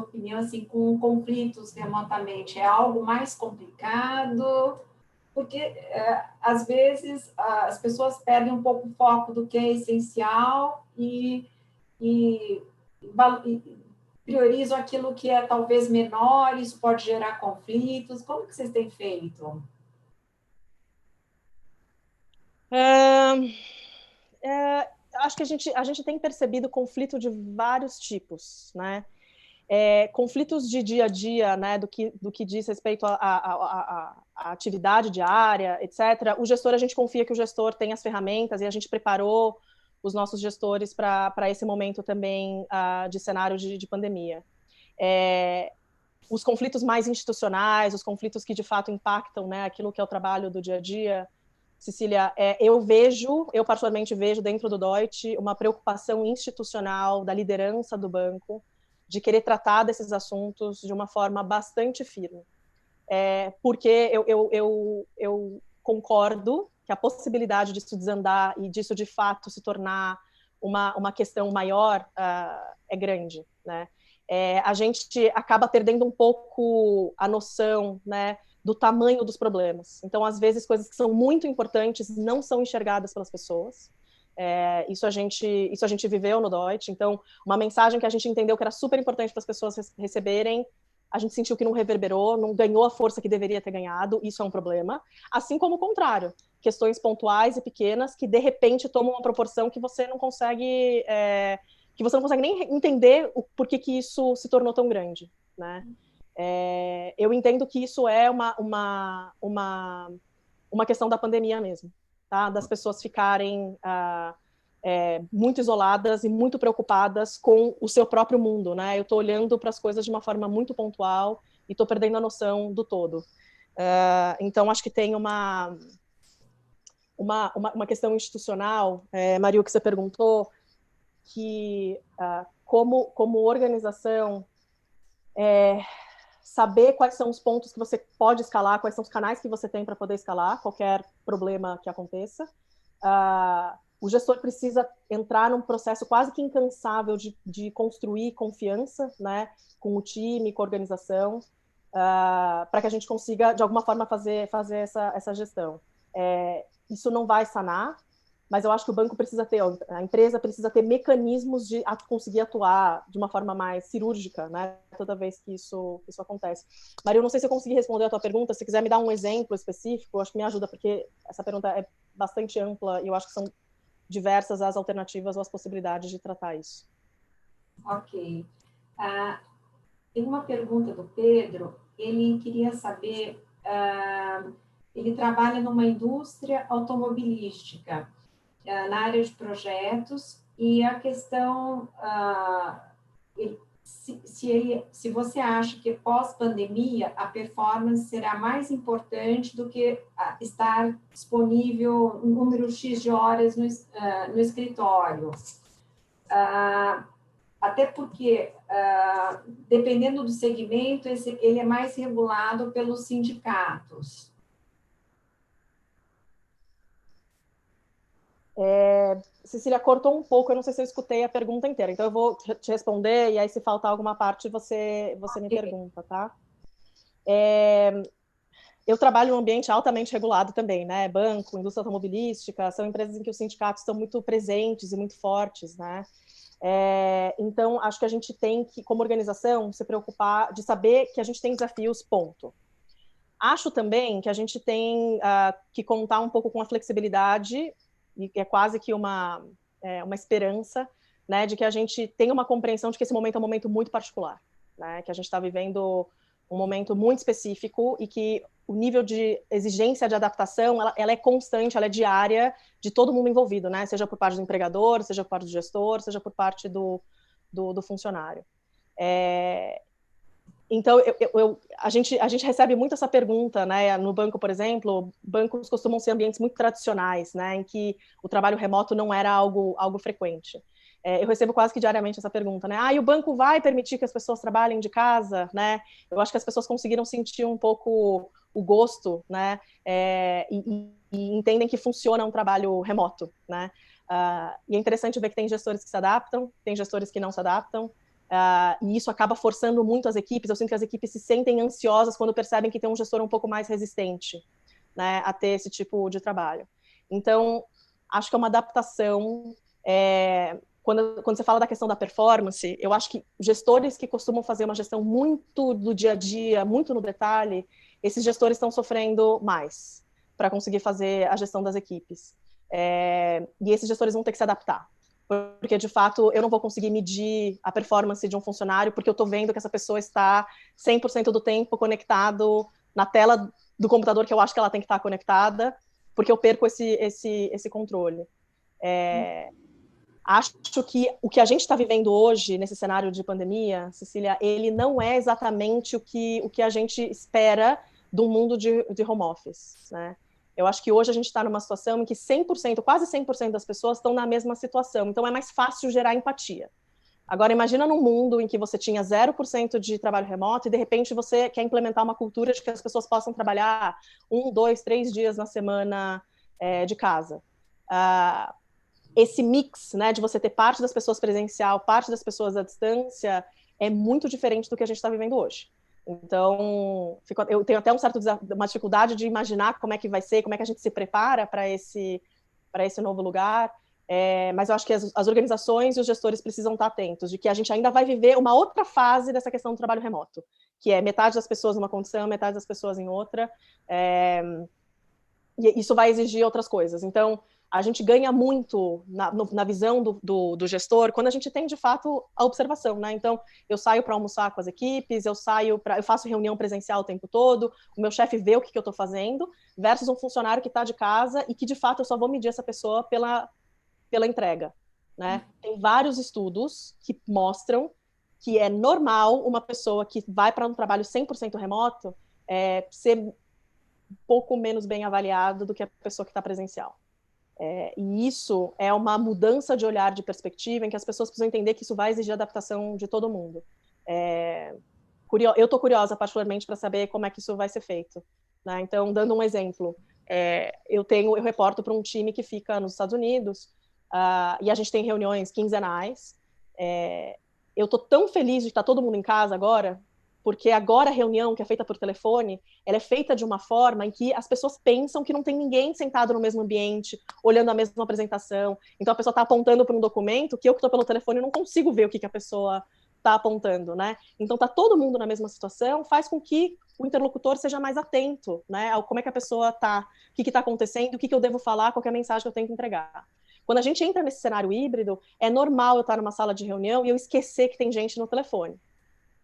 opinião, assim, com conflitos remotamente? É algo mais complicado? Porque, às vezes, as pessoas perdem um pouco o foco do que é essencial e priorizam aquilo que é talvez menor, isso pode gerar conflitos. Como que vocês têm feito? Acho que a gente tem percebido conflito de vários tipos, né? Conflitos de dia a dia, né, do que diz respeito à atividade diária, etc. O gestor, a gente confia que o gestor tem as ferramentas e a gente preparou os nossos gestores para esse momento também de cenário de pandemia. Os conflitos mais institucionais, os conflitos que de fato impactam, né, aquilo que é o trabalho do dia a dia, Cecília, eu particularmente vejo dentro do Deutsche uma preocupação institucional da liderança do banco de querer tratar desses assuntos de uma forma bastante firme. Porque eu concordo que a possibilidade disso desandar e disso de fato se tornar uma questão maior é grande, né? A gente acaba perdendo um pouco a noção, né, do tamanho dos problemas. Então, às vezes, coisas que são muito importantes não são enxergadas pelas pessoas. Isso a gente viveu no Deutsche. Então, uma mensagem que a gente entendeu que era super importante para as pessoas receberem, a gente sentiu que não reverberou, não ganhou a força que deveria ter ganhado. Isso é um problema. Assim como o contrário, questões pontuais e pequenas que, de repente, tomam uma proporção que você não consegue... que você não consegue nem entender o porquê que isso se tornou tão grande, né? Eu entendo que isso é uma questão da pandemia mesmo, tá? Das pessoas ficarem muito isoladas e muito preocupadas com o seu próprio mundo, né? Eu estou olhando para as coisas de uma forma muito pontual e estou perdendo a noção do todo. Então, acho que tem uma questão institucional, Maria, que você perguntou, que como organização, saber quais são os pontos que você pode escalar, quais são os canais que você tem para poder escalar qualquer problema que aconteça. O gestor precisa entrar num processo quase que incansável de construir confiança, né, com o time, com a organização, para que a gente consiga, de alguma forma, fazer essa gestão. Isso não vai sanar, mas eu acho que o banco precisa ter, a empresa precisa ter mecanismos de conseguir atuar de uma forma mais cirúrgica, né, toda vez que isso acontece. Maria, eu não sei se eu consegui responder a tua pergunta, se quiser me dar um exemplo específico, eu acho que me ajuda, porque essa pergunta é bastante ampla e eu acho que são diversas as alternativas ou as possibilidades de tratar isso. Ok. Tem uma pergunta do Pedro, ele queria saber, ele trabalha numa indústria automobilística, na área de projetos, e a questão, se você acha que pós-pandemia a performance será mais importante do que estar disponível um número X de horas no escritório. Até porque, dependendo do segmento, ele é mais regulado pelos sindicatos. Cecília, cortou um pouco, eu não sei se eu escutei a pergunta inteira, então eu vou te responder e aí se faltar alguma parte você me pergunta, tá? Eu trabalho em um ambiente altamente regulado também, né? Banco, indústria automobilística, são empresas em que os sindicatos estão muito presentes e muito fortes, né? Então, acho que a gente tem que, como organização, se preocupar de saber que a gente tem desafios, ponto. Acho também que a gente tem que contar um pouco com a flexibilidade, e é quase que uma esperança, né, de que a gente tenha uma compreensão de que esse momento é um momento muito particular, né, que a gente está vivendo um momento muito específico e que o nível de exigência de adaptação, ela é constante, ela é diária de todo mundo envolvido, né, seja por parte do empregador, seja por parte do gestor, seja por parte do funcionário. Então, a gente recebe muito essa pergunta, né? No banco, por exemplo, bancos costumam ser ambientes muito tradicionais, né? Em que o trabalho remoto não era algo frequente. Eu recebo quase que diariamente essa pergunta, né? E o banco vai permitir que as pessoas trabalhem de casa, né? Eu acho que as pessoas conseguiram sentir um pouco o gosto, né? E entendem que funciona um trabalho remoto, né? E é interessante ver que tem gestores que se adaptam, tem gestores que não se adaptam. E isso acaba forçando muito as equipes. Eu sinto que as equipes se sentem ansiosas quando percebem que tem um gestor um pouco mais resistente, né, a ter esse tipo de trabalho. Então, acho que é uma adaptação. Quando você fala da questão da performance, eu acho que gestores que costumam fazer uma gestão muito do dia a dia, muito no detalhe, esses gestores estão sofrendo mais para conseguir fazer a gestão das equipes. E esses gestores vão ter que se adaptar. Porque, de fato, eu não vou conseguir medir a performance de um funcionário porque eu estou vendo que essa pessoa está 100% do tempo conectado na tela do computador que eu acho que ela tem que estar conectada, porque eu perco esse controle. Acho que o que a gente está vivendo hoje, nesse cenário de pandemia, Cecília, ele não é exatamente o que a gente espera do mundo de home office, né? Eu acho que hoje a gente está numa situação em que 100%, quase 100% das pessoas estão na mesma situação, então é mais fácil gerar empatia. Agora, imagina num mundo em que você tinha 0% de trabalho remoto e, de repente, você quer implementar uma cultura de que as pessoas possam trabalhar 1, 2, 3 dias na semana de casa. Esse mix, né, de você ter parte das pessoas presencial, parte das pessoas à distância, é muito diferente do que a gente está vivendo hoje. Então, eu tenho até uma dificuldade de imaginar como é que vai ser, como é que a gente se prepara para esse novo lugar, mas eu acho que as organizações e os gestores precisam estar atentos de que a gente ainda vai viver uma outra fase dessa questão do trabalho remoto, que é metade das pessoas numa condição, metade das pessoas em outra, e isso vai exigir outras coisas. Então, a gente ganha muito na visão do gestor quando a gente tem, de fato, a observação, né? Então, eu saio para almoçar com as equipes, eu faço reunião presencial o tempo todo, o meu chefe vê o que eu estou fazendo, versus um funcionário que está de casa e que, de fato, eu só vou medir essa pessoa pela entrega, né? Tem vários estudos que mostram que é normal uma pessoa que vai para um trabalho 100% remoto ser um pouco menos bem avaliado do que a pessoa que está presencial. E isso é uma mudança de olhar, de perspectiva, em que as pessoas precisam entender que isso vai exigir adaptação de todo mundo. Eu estou curiosa, particularmente, para saber como é que isso vai ser feito, né? Então, dando um exemplo, eu reporto para um time que fica nos Estados Unidos, e a gente tem reuniões quinzenais. Eu estou tão feliz de estar todo mundo em casa agora, porque agora a reunião que é feita por telefone, ela é feita de uma forma em que as pessoas pensam que não tem ninguém sentado no mesmo ambiente, olhando a mesma apresentação. Então a pessoa está apontando para um documento que eu que estou pelo telefone não consigo ver o que a pessoa está apontando, né? Então está todo mundo na mesma situação, faz com que o interlocutor seja mais atento, né? Ao como é que a pessoa está, o que está acontecendo, o que eu devo falar, qual é a mensagem que eu tenho que entregar. Quando a gente entra nesse cenário híbrido, é normal eu estar numa sala de reunião e eu esquecer que tem gente no telefone.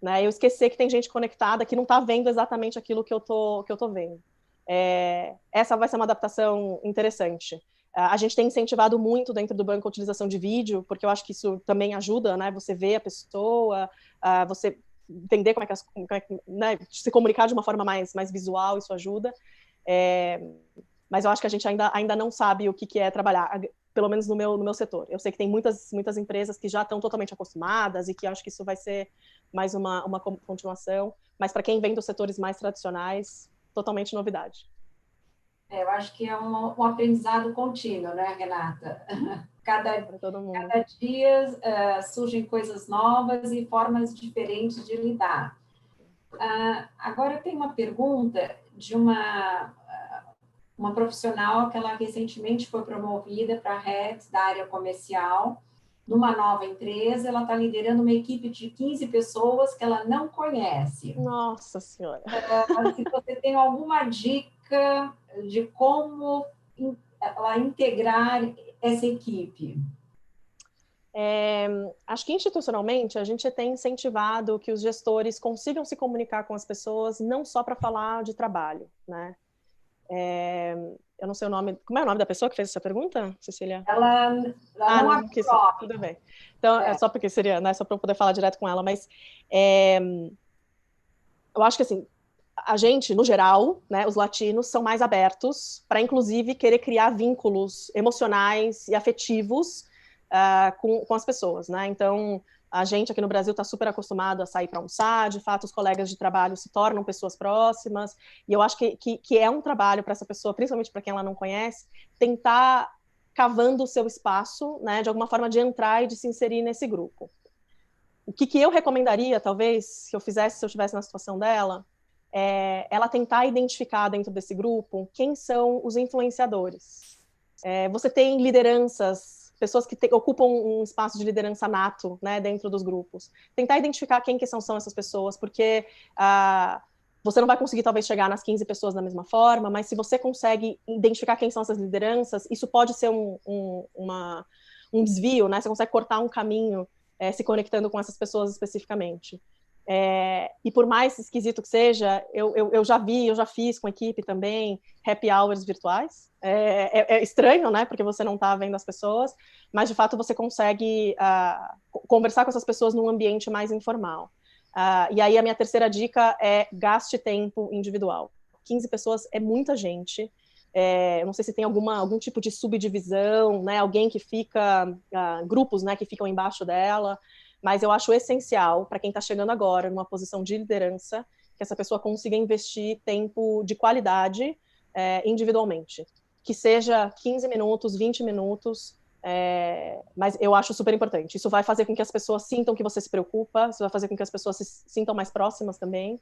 Né? Eu esquecer que tem gente conectada que não está vendo exatamente aquilo que eu tô vendo. Essa vai ser uma adaptação interessante. A gente tem incentivado muito dentro do banco a utilização de vídeo, porque eu acho que isso também ajuda, né? Você ver a pessoa, você entender como é que né? Se comunicar de uma forma mais visual, isso ajuda. Mas eu acho que a gente ainda não sabe o que é trabalhar, pelo menos no meu setor. Eu sei que tem muitas empresas que já estão totalmente acostumadas e que acho que isso vai ser mais uma continuação, mas para quem vem dos setores mais tradicionais, totalmente novidade. Eu acho que é um aprendizado contínuo, né, Renata? Cada dia surgem coisas novas e formas diferentes de lidar. Agora tem uma pergunta de uma profissional que ela recentemente foi promovida para Head da área comercial, numa nova empresa. Ela está liderando uma equipe de 15 pessoas que ela não conhece. Nossa Senhora! Se você tem alguma dica de como ela integrar essa equipe? Acho que institucionalmente a gente tem incentivado que os gestores consigam se comunicar com as pessoas não só para falar de trabalho, né? Eu não sei o nome. Como é o nome da pessoa que fez essa pergunta, Cecília? Ela não quis, tudo bem. Então, é só porque seria, né, só para eu poder falar direto com ela, mas eu acho que assim, a gente, no geral, né, os latinos são mais abertos para, inclusive, querer criar vínculos emocionais e afetivos com as pessoas, né? Então, a gente aqui no Brasil está super acostumado a sair para almoçar, de fato, os colegas de trabalho se tornam pessoas próximas, e eu acho que é um trabalho para essa pessoa, principalmente para quem ela não conhece, tentar cavando o seu espaço, né, de alguma forma de entrar e de se inserir nesse grupo. O que eu recomendaria, talvez, se eu estivesse na situação dela, ela tentar identificar dentro desse grupo quem são os influenciadores. Você tem lideranças, pessoas que ocupam um espaço de liderança nato, né, dentro dos grupos. Tentar identificar quem que são essas pessoas, porque você não vai conseguir, talvez, chegar nas 15 pessoas da mesma forma, mas se você consegue identificar quem são essas lideranças, isso pode ser um desvio, né? Você consegue cortar um caminho se conectando com essas pessoas especificamente. E por mais esquisito que seja, eu já fiz com a equipe também happy hours virtuais. É estranho, né? Porque você não está vendo as pessoas, mas de fato você consegue conversar com essas pessoas num ambiente mais informal. E aí a minha terceira dica é gaste tempo individual. 15 pessoas é muita gente. Eu não sei se tem algum tipo de subdivisão, né? Alguém que fica, grupos, né, que ficam embaixo dela, mas eu acho essencial para quem está chegando agora numa posição de liderança que essa pessoa consiga investir tempo de qualidade individualmente, que seja 15 minutos, 20 minutos, mas eu acho super importante. Isso vai fazer com que as pessoas sintam que você se preocupa, isso vai fazer com que as pessoas se sintam mais próximas também.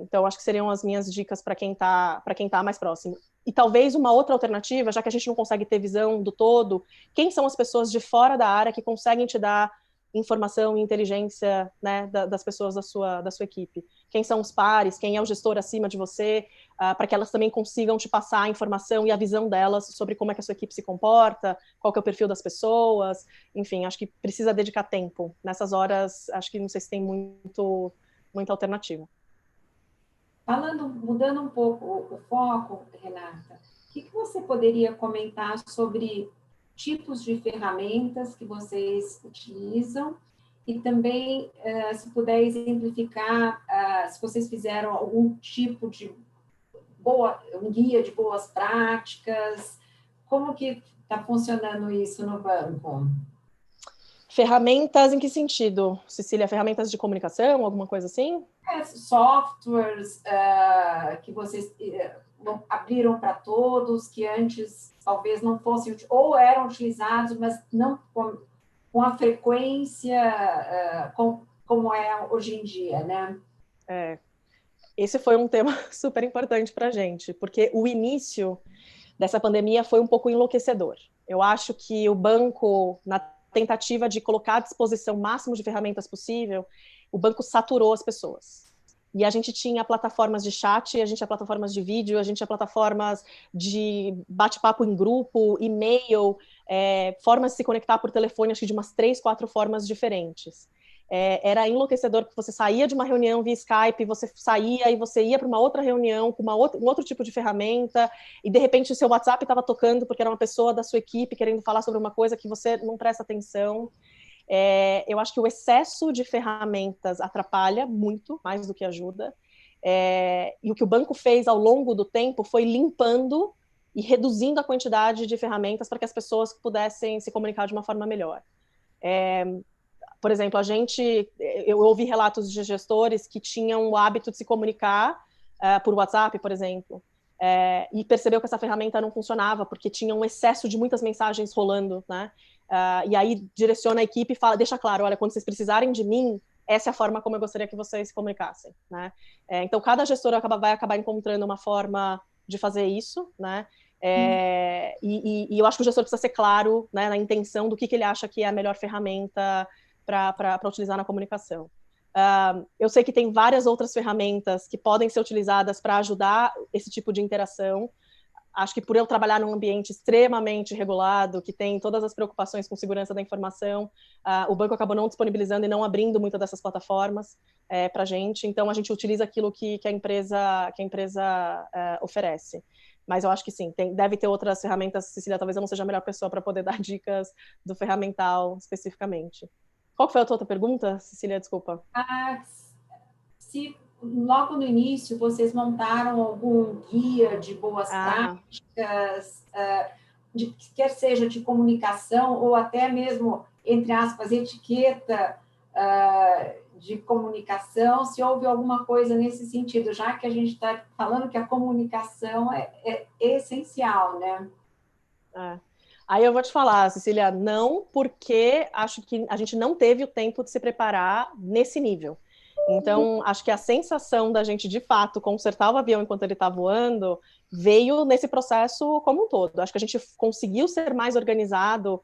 Então, acho que seriam as minhas dicas para quem tá mais próximo. E talvez uma outra alternativa, já que a gente não consegue ter visão do todo, quem são as pessoas de fora da área que conseguem te dar informação e inteligência, né, das pessoas da sua equipe? Quem são os pares? Quem é o gestor acima de você? Para que elas também consigam te passar a informação e a visão delas sobre como é que a sua equipe se comporta, qual que é o perfil das pessoas. Enfim, acho que precisa dedicar tempo. Nessas horas, acho que não sei se tem muita alternativa. Mudando um pouco o foco, Renata, o que você poderia comentar sobre tipos de ferramentas que vocês utilizam e também, se puder exemplificar, se vocês fizeram algum tipo de um guia de boas práticas, como que está funcionando isso no banco? Ferramentas em que sentido, Cecília? Ferramentas de comunicação, alguma coisa assim? Softwares que vocês abriram para todos, que antes talvez não fossem, ou eram utilizados, mas não com a frequência como é hoje em dia, né? Esse foi um tema super importante para a gente, porque o início dessa pandemia foi um pouco enlouquecedor. Eu acho que o banco, na tentativa de colocar à disposição o máximo de ferramentas possível, o banco saturou as pessoas. E a gente tinha plataformas de chat, a gente tinha plataformas de vídeo, a gente tinha plataformas de bate-papo em grupo, e-mail, formas de se conectar por telefone, acho que de umas 3, 4 formas diferentes. Era enlouquecedor, porque você saía de uma reunião via Skype, você saía e você ia para uma outra reunião com um outro tipo de ferramenta, e de repente o seu WhatsApp estava tocando porque era uma pessoa da sua equipe querendo falar sobre uma coisa que você não presta atenção. Eu acho que o excesso de ferramentas atrapalha muito, mais do que ajuda. E o que o banco fez ao longo do tempo foi limpando e reduzindo a quantidade de ferramentas para que as pessoas pudessem se comunicar de uma forma melhor. Por exemplo, eu ouvi relatos de gestores que tinham o hábito de se comunicar por WhatsApp, por exemplo, e percebeu que essa ferramenta não funcionava, porque tinha um excesso de muitas mensagens rolando, né? E aí direciona a equipe e fala, deixa claro, olha, quando vocês precisarem de mim, essa é a forma como eu gostaria que vocês se comunicassem, né? Então, cada gestor vai acabar encontrando uma forma de fazer isso, né? E eu acho que o gestor precisa ser claro, né, na intenção do que ele acha que é a melhor ferramenta para utilizar na comunicação. Eu sei que tem várias outras ferramentas que podem ser utilizadas para ajudar esse tipo de interação. Acho que por eu trabalhar num ambiente extremamente regulado, que tem todas as preocupações com segurança da informação, o banco acabou não disponibilizando e não abrindo muitas dessas plataformas para a gente. Então, a gente utiliza aquilo que a empresa oferece. Mas eu acho que sim, deve ter outras ferramentas. Cecília, talvez eu não seja a melhor pessoa para poder dar dicas do ferramental especificamente. Qual foi a tua outra pergunta, Cecília? Desculpa. Se logo no início, vocês montaram algum guia de boas práticas, quer seja de comunicação ou até mesmo, entre aspas, etiqueta de comunicação, se houve alguma coisa nesse sentido, já que a gente está falando que a comunicação é essencial, né? Aí eu vou te falar, Cecília, não, porque acho que a gente não teve o tempo de se preparar nesse nível. Então, acho que a sensação da gente, de fato, consertar o avião enquanto ele está voando, veio nesse processo como um todo. Acho que a gente conseguiu ser mais organizado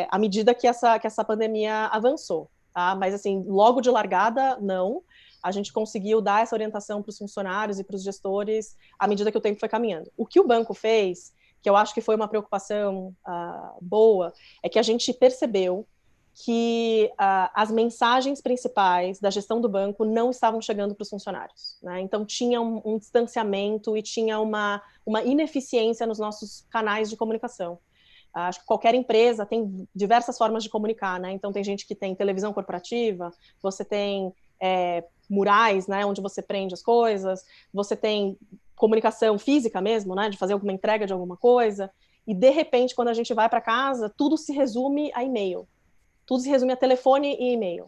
à medida que essa pandemia avançou. Tá? Mas, assim, logo de largada, não. A gente conseguiu dar essa orientação para os funcionários e para os gestores à medida que o tempo foi caminhando. O que o banco fez, que eu acho que foi uma preocupação boa, é que a gente percebeu que as mensagens principais da gestão do banco não estavam chegando para os funcionários, né? Então tinha um distanciamento e tinha uma ineficiência nos nossos canais de comunicação. Acho que qualquer empresa tem diversas formas de comunicar, né? Então tem gente que tem televisão corporativa, você tem murais, né, onde você prende as coisas, você tem comunicação física mesmo, né, de fazer alguma entrega de alguma coisa, e de repente, quando a gente vai para casa, tudo se resume a e-mail. Tudo se resume a telefone e e-mail.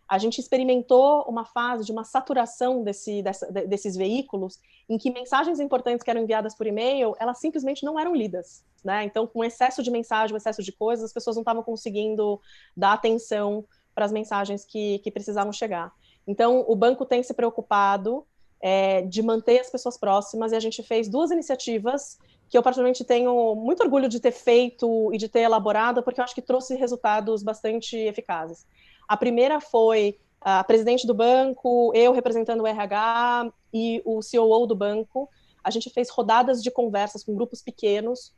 A gente experimentou uma fase de uma saturação desses veículos em que mensagens importantes que eram enviadas por e-mail, elas simplesmente não eram lidas, né? Então, com excesso de mensagem, excesso de coisas, as pessoas não estavam conseguindo dar atenção para as mensagens que precisavam chegar. Então, o banco tem se preocupado de manter as pessoas próximas, e a gente fez 2 iniciativas que eu particularmente tenho muito orgulho de ter feito e de ter elaborado, porque eu acho que trouxe resultados bastante eficazes. A primeira foi a presidente do banco, eu representando o RH e o COO do banco. A gente fez rodadas de conversas com grupos pequenos.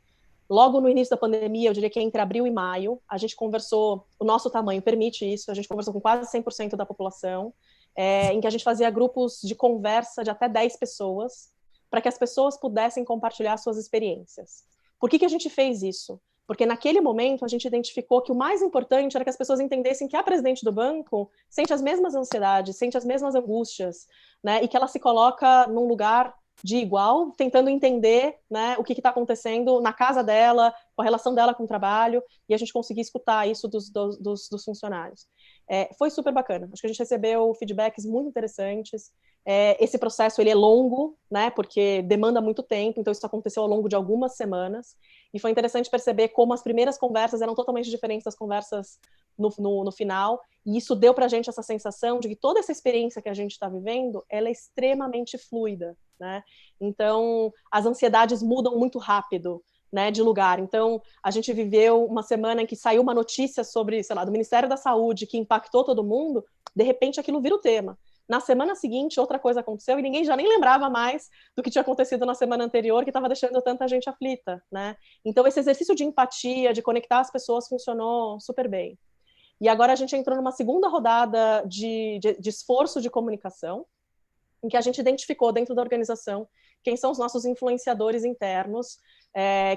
Logo no início da pandemia, eu diria que entre abril e maio, a gente conversou, o nosso tamanho permite isso, a gente conversou com quase 100% da população, em que a gente fazia grupos de conversa de até 10 pessoas, para que as pessoas pudessem compartilhar suas experiências. Por que a gente fez isso? Porque naquele momento a gente identificou que o mais importante era que as pessoas entendessem que a presidente do banco sente as mesmas ansiedades, sente as mesmas angústias, né? E que ela se coloca num lugar de igual, tentando entender, né, o que está acontecendo na casa dela, com a relação dela com o trabalho, e a gente conseguir escutar isso dos funcionários. Foi super bacana. Acho que a gente recebeu feedbacks muito interessantes. Esse processo ele é longo, né, porque demanda muito tempo, então isso aconteceu ao longo de algumas semanas, e foi interessante perceber como as primeiras conversas eram totalmente diferentes das conversas no final, e isso deu para a gente essa sensação de que toda essa experiência que a gente está vivendo, ela é extremamente fluida, né? Então, as ansiedades mudam muito rápido, né, de lugar. Então, a gente viveu uma semana em que saiu uma notícia sobre, sei lá, do Ministério da Saúde que impactou todo mundo, de repente aquilo vira o tema. Na semana seguinte, outra coisa aconteceu e ninguém já nem lembrava mais do que tinha acontecido na semana anterior, que estava deixando tanta gente aflita, né? Então, esse exercício de empatia, de conectar as pessoas, funcionou super bem. E agora a gente entrou numa segunda rodada de esforço de comunicação, em que a gente identificou dentro da organização quem são os nossos influenciadores internos,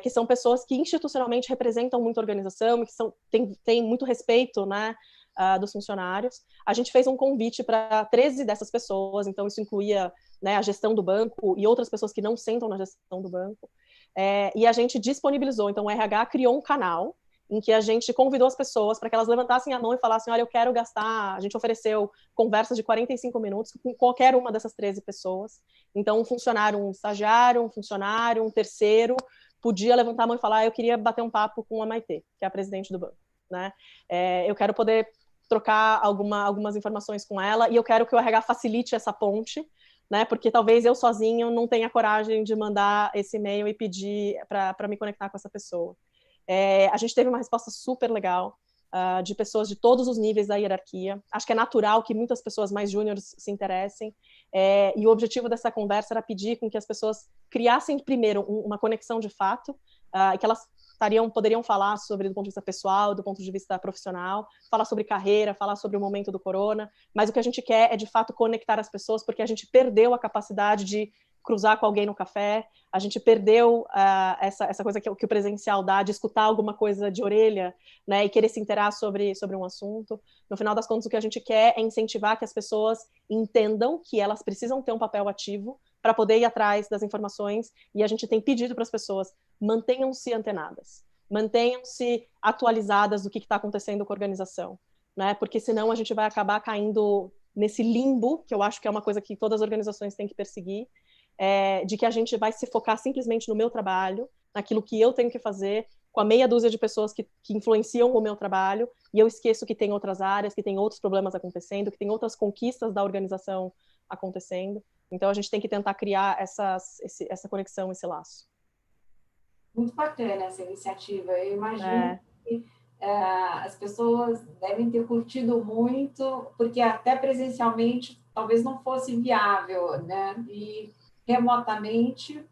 que são pessoas que institucionalmente representam muito a organização, que têm muito respeito, né, dos funcionários. A gente fez um convite para 13 dessas pessoas, então isso incluía, né, a gestão do banco e outras pessoas que não sentam na gestão do banco, e a gente disponibilizou, então o RH criou um canal em que a gente convidou as pessoas para que elas levantassem a mão e falassem, olha, eu quero gastar, a gente ofereceu conversas de 45 minutos com qualquer uma dessas 13 pessoas. Então, um funcionário, um estagiário, um funcionário, um terceiro, podia levantar a mão e falar, eu queria bater um papo com a Maitê, que é a presidente do banco, né? Eu quero poder trocar algumas informações com ela e eu quero que o RH facilite essa ponte, né? Porque talvez eu sozinho não tenha coragem de mandar esse e-mail e pedir para me conectar com essa pessoa. A gente teve uma resposta super legal de pessoas de todos os níveis da hierarquia. Acho que é natural que muitas pessoas mais júniores se interessem. E o objetivo dessa conversa era pedir com que as pessoas criassem primeiro uma conexão de fato, e que elas poderiam falar sobre do ponto de vista pessoal, do ponto de vista profissional, falar sobre carreira, falar sobre o momento do corona, mas o que a gente quer é de fato conectar as pessoas, porque a gente perdeu a capacidade de cruzar com alguém no café, a gente perdeu essa coisa que o presencial dá, de escutar alguma coisa de orelha, né, e querer se interar sobre um assunto. No final das contas, o que a gente quer é incentivar que as pessoas entendam que elas precisam ter um papel ativo para poder ir atrás das informações, e a gente tem pedido para as pessoas, mantenham-se antenadas, mantenham-se atualizadas do que está acontecendo com a organização, né, porque senão a gente vai acabar caindo nesse limbo, que eu acho que é uma coisa que todas as organizações têm que perseguir, de que a gente vai se focar simplesmente no meu trabalho, naquilo que eu tenho que fazer, com a meia dúzia de pessoas que influenciam o meu trabalho, e eu esqueço que tem outras áreas, que tem outros problemas acontecendo, que tem outras conquistas da organização acontecendo. Então, a gente tem que tentar criar essa conexão, esse laço. Muito bacana essa iniciativa. Eu imagino que as pessoas devem ter curtido muito, porque até presencialmente talvez não fosse viável, né? E remotamente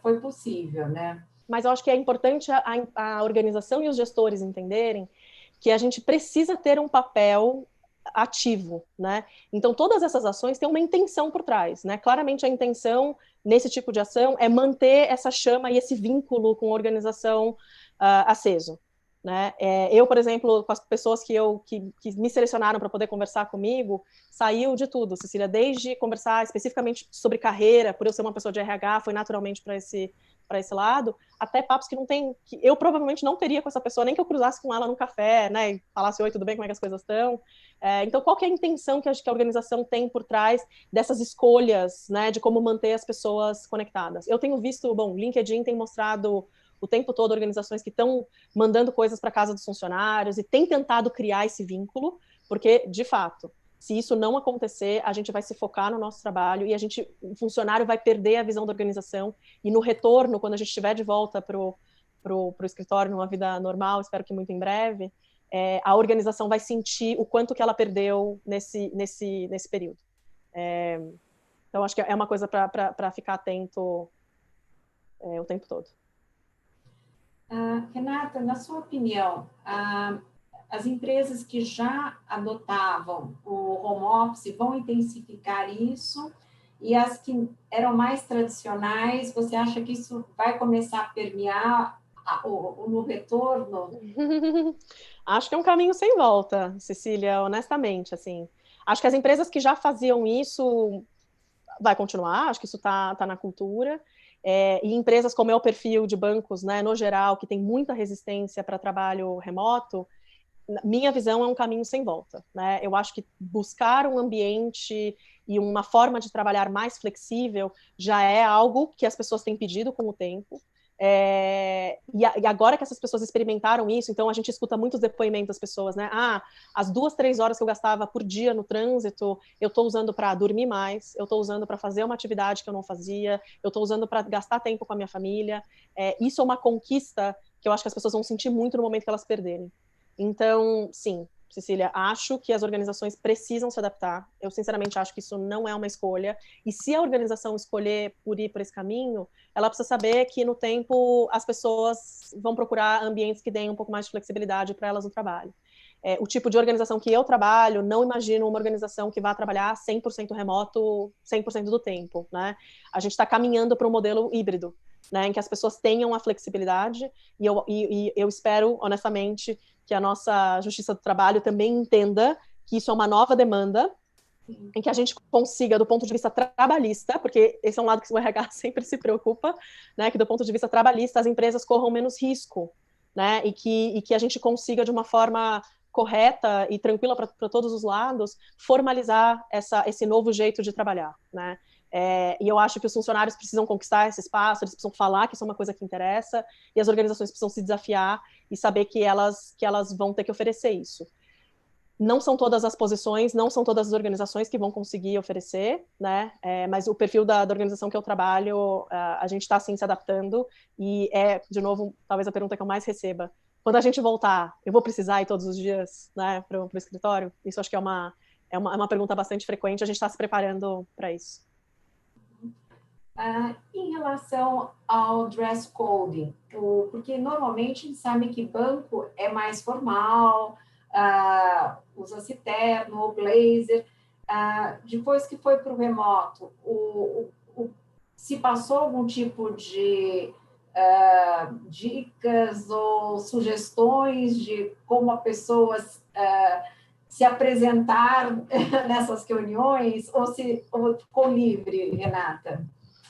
foi possível, né? Mas eu acho que é importante a organização e os gestores entenderem que a gente precisa ter um papel ativo, né? Então, todas essas ações têm uma intenção por trás, né? Claramente, a intenção nesse tipo de ação é manter essa chama e esse vínculo com a organização aceso, né? Eu, por exemplo, com as pessoas que me selecionaram para poder conversar comigo, saiu de tudo, Cecília, desde conversar especificamente sobre carreira, por eu ser uma pessoa de RH, foi naturalmente para esse lado, até papos que eu provavelmente não teria com essa pessoa, nem que eu cruzasse com ela no café, né, e falasse, oi, tudo bem, como é que as coisas estão? Então, qual que é a intenção que a organização tem por trás dessas escolhas, né, de como manter as pessoas conectadas? Eu tenho visto, o LinkedIn tem mostrado o tempo todo organizações que estão mandando coisas para casa dos funcionários e tem tentado criar esse vínculo, porque, de fato, se isso não acontecer, a gente vai se focar no nosso trabalho e o funcionário vai perder a visão da organização, e no retorno, quando a gente estiver de volta pro escritório, numa vida normal, espero que muito em breve, a organização vai sentir o quanto que ela perdeu nesse período. Então, acho que é uma coisa para ficar atento o tempo todo. Renata, na sua opinião, as empresas que já adotavam o home office vão intensificar isso, e as que eram mais tradicionais, você acha que isso vai começar a permear no retorno? Acho que é um caminho sem volta, Cecília, honestamente, assim. Acho que as empresas que já faziam isso vai continuar, acho que isso está na cultura. E empresas como é o perfil de bancos, né, no geral, que tem muita resistência para trabalho remoto, minha visão é um caminho sem volta, né? Eu acho que buscar um ambiente e uma forma de trabalhar mais flexível já é algo que as pessoas têm pedido com o tempo. E agora que essas pessoas experimentaram isso, então a gente escuta muitos depoimentos das pessoas, né? As 2, 3 horas que eu gastava por dia no trânsito, eu estou usando para dormir mais, eu estou usando para fazer uma atividade que eu não fazia, eu estou usando para gastar tempo com a minha família. Isso é uma conquista que eu acho que as pessoas vão sentir muito no momento que elas perderem. Então, sim, Cecília, acho que as organizações precisam se adaptar. Eu, sinceramente, acho que isso não é uma escolha. E se a organização escolher por ir por esse caminho, ela precisa saber que, no tempo, as pessoas vão procurar ambientes que deem um pouco mais de flexibilidade para elas no trabalho. O tipo de organização que eu trabalho, não imagino uma organização que vá trabalhar 100% remoto 100% do tempo, né? A gente está caminhando para um modelo híbrido, né, em que as pessoas tenham a flexibilidade, e eu espero, honestamente, que a nossa Justiça do Trabalho também entenda que isso é uma nova demanda, em que a gente consiga, do ponto de vista trabalhista, porque esse é um lado que o RH sempre se preocupa, né, que do ponto de vista trabalhista as empresas corram menos risco, né, e que a gente consiga, de uma forma correta e tranquila para todos os lados, formalizar esse novo jeito de trabalhar, né. E eu acho que os funcionários precisam conquistar esse espaço, eles precisam falar que isso é uma coisa que interessa, e as organizações precisam se desafiar e saber que elas vão ter que oferecer isso. Não são todas as posições, não são todas as organizações que vão conseguir oferecer, né? Mas o perfil da organização que eu trabalho, a gente está, sim, se adaptando, e de novo, talvez a pergunta que eu mais receba, quando a gente voltar, eu vou precisar ir todos os dias, né, para o escritório? Isso acho que é uma pergunta bastante frequente, a gente está se preparando para isso. Em relação ao dress code, porque normalmente a gente sabe que banco é mais formal, usa-se terno, blazer. Depois que foi para o remoto, se passou algum tipo de dicas ou sugestões de como a pessoa se apresentar nessas reuniões, ou ficou livre, Renata?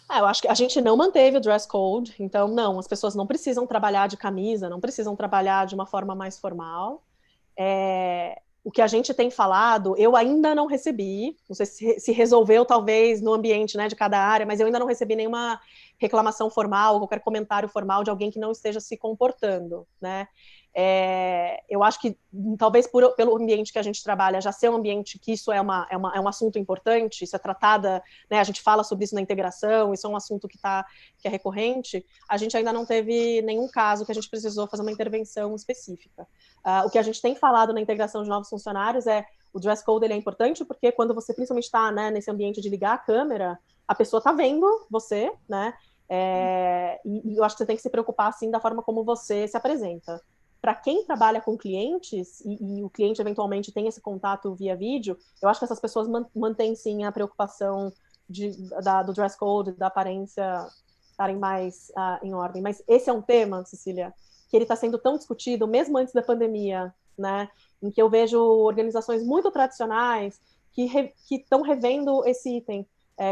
Eu acho que a gente não manteve o dress code, então não, as pessoas não precisam trabalhar de camisa, não precisam trabalhar de uma forma mais formal. O que a gente tem falado, eu ainda não recebi, não sei se resolveu talvez no ambiente, né, de cada área, mas eu ainda não recebi nenhuma reclamação formal, qualquer comentário formal de alguém que não esteja se comportando, né? Eu acho que talvez pelo ambiente que a gente trabalha já ser um ambiente que isso é um assunto importante, isso é tratada, né, a gente fala sobre isso na integração, isso é um assunto que é recorrente, a gente ainda não teve nenhum caso que a gente precisou fazer uma intervenção específica. O que a gente tem falado na integração de novos funcionários o dress code ele é importante porque quando você principalmente está, né, nesse ambiente de ligar a câmera, a pessoa está vendo você, né? E eu acho que você tem que se preocupar assim da forma como você se apresenta. Para quem trabalha com clientes e o cliente eventualmente tem esse contato via vídeo, eu acho que essas pessoas mantêm sim a preocupação do dress code, da aparência estarem mais em ordem. Mas esse é um tema, Cecília, que ele está sendo tão discutido, mesmo antes da pandemia, né? Em que eu vejo organizações muito tradicionais que estão revendo esse item,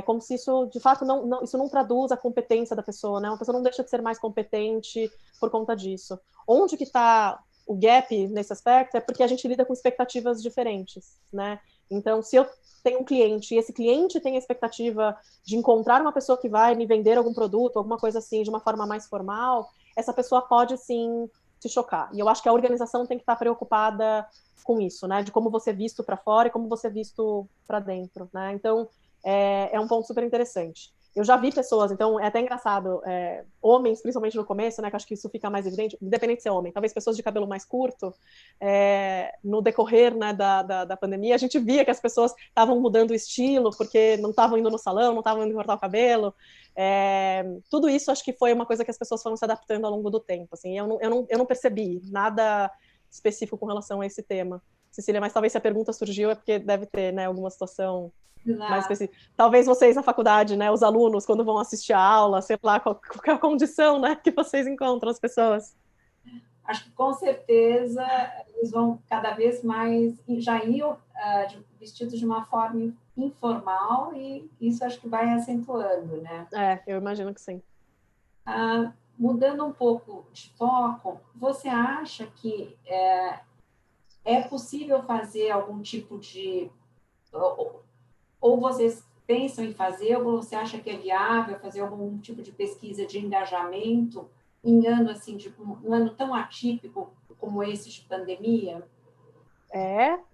como se isso, de fato, isso não traduz a competência da pessoa, né? Uma pessoa não deixa de ser mais competente por conta disso. Onde que está o gap nesse aspecto é porque a gente lida com expectativas diferentes, né? Então, se eu tenho um cliente e esse cliente tem a expectativa de encontrar uma pessoa que vai me vender algum produto, alguma coisa assim, de uma forma mais formal, essa pessoa pode, sim, se chocar. E eu acho que a organização tem que estar preocupada com isso, né? De como você é visto para fora e como você é visto para dentro, né? Então, é um ponto super interessante. Eu já vi pessoas, então é até engraçado, homens, principalmente no começo, né, que acho que isso fica mais evidente, independente de ser homem, talvez pessoas de cabelo mais curto, no decorrer, né, da pandemia, a gente via que as pessoas estavam mudando o estilo, porque não estavam indo no salão, não estavam indo cortar o cabelo, tudo isso acho que foi uma coisa que as pessoas foram se adaptando ao longo do tempo, assim, eu não percebi nada específico com relação a esse tema, Cecília, mas talvez se a pergunta surgiu é porque deve ter, né, alguma situação mais específica. Talvez vocês na faculdade, né, os alunos, quando vão assistir a aula, sei lá, qual é a condição, né, que vocês encontram as pessoas. Acho que com certeza eles vão cada vez mais já ir vestidos de uma forma informal e isso acho que vai acentuando, né? Eu imagino que sim. Mudando um pouco de foco, você acha que é possível fazer algum tipo de... Ou vocês pensam em fazer, ou você acha que é viável fazer algum tipo de pesquisa de engajamento em ano, assim, um ano tão atípico como esse de pandemia?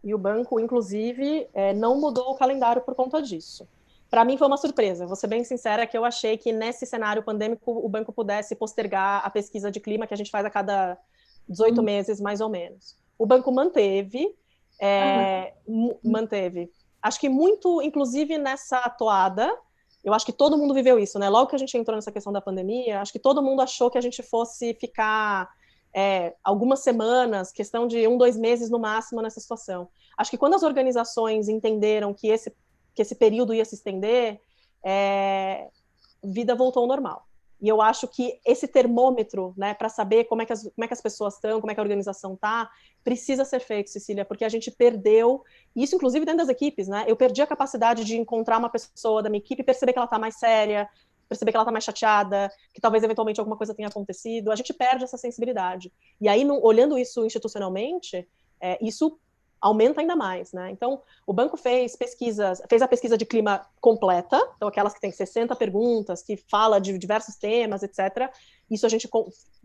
E o banco, inclusive, não mudou o calendário por conta disso. Para mim foi uma surpresa, vou ser bem sincera, que eu achei que nesse cenário pandêmico o banco pudesse postergar a pesquisa de clima que a gente faz a cada 18 meses, mais ou menos. O banco manteve, acho que muito, inclusive nessa toada, eu acho que todo mundo viveu isso, né? Logo que a gente entrou nessa questão da pandemia, acho que todo mundo achou que a gente fosse ficar algumas semanas, questão de 1, 2 meses no máximo nessa situação. Acho que quando as organizações entenderam que esse período ia se estender, vida voltou ao normal. E eu acho que esse termômetro, né, para saber como é que as pessoas estão, como é que a organização está, precisa ser feito, Cecília, porque a gente perdeu, isso inclusive dentro das equipes, né? Eu perdi a capacidade de encontrar uma pessoa da minha equipe e perceber que ela está mais séria, perceber que ela está mais chateada, que talvez eventualmente alguma coisa tenha acontecido. A gente perde essa sensibilidade. E aí, olhando isso institucionalmente, isso aumenta ainda mais, né? Então, o banco fez a pesquisa de clima completa, então aquelas que tem 60 perguntas, que fala de diversos temas, etc. Isso a gente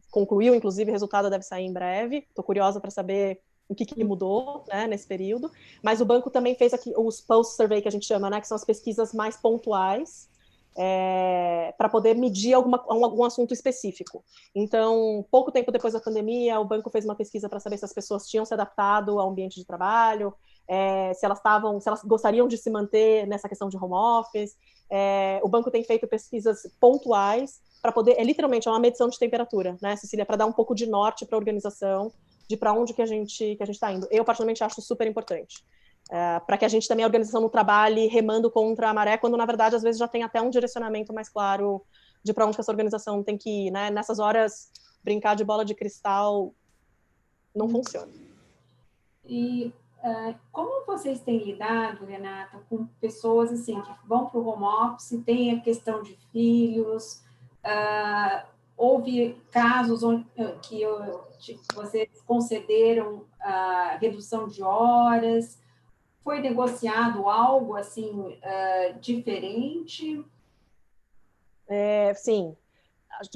concluiu, inclusive, o resultado deve sair em breve. Estou curiosa para saber o que mudou, né, nesse período. Mas o banco também fez aqui os pulse survey, que a gente chama, né, que são as pesquisas mais pontuais, para poder medir algum assunto específico. Então, pouco tempo depois da pandemia, o banco fez uma pesquisa para saber se as pessoas tinham se adaptado ao ambiente de trabalho, se elas gostariam de se manter nessa questão de home office. O banco tem feito pesquisas pontuais para poder, literalmente, é uma medição de temperatura, né, Cecília, para dar um pouco de norte para a organização, de para onde que a gente está indo. Eu, particularmente, acho super importante. para que a gente também, a organização não trabalhe remando contra a maré, quando na verdade às vezes já tem até um direcionamento mais claro de para onde que essa organização tem que ir, né? Nessas horas, brincar de bola de cristal não funciona. E como vocês têm lidado, Renata, com pessoas assim que vão para o home office, tem a questão de filhos, houve casos que vocês concederam redução de horas, foi negociado algo assim diferente? Sim,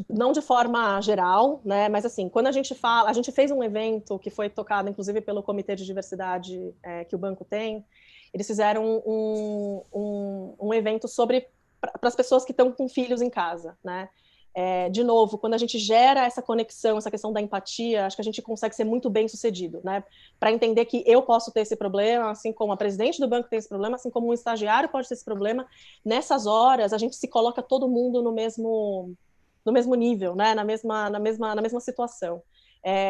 não de forma geral, né? Mas assim, quando a gente fez um evento que foi tocado, inclusive, pelo Comitê de Diversidade que o banco tem. Eles fizeram um evento para as pessoas que estão com filhos em casa, né? De novo, quando a gente gera essa conexão, essa questão da empatia, acho que a gente consegue ser muito bem sucedido, né? Para entender que eu posso ter esse problema, assim como a presidente do banco tem esse problema, assim como um estagiário pode ter esse problema. Nessas horas, a gente se coloca todo mundo no mesmo nível, né? na mesma situação.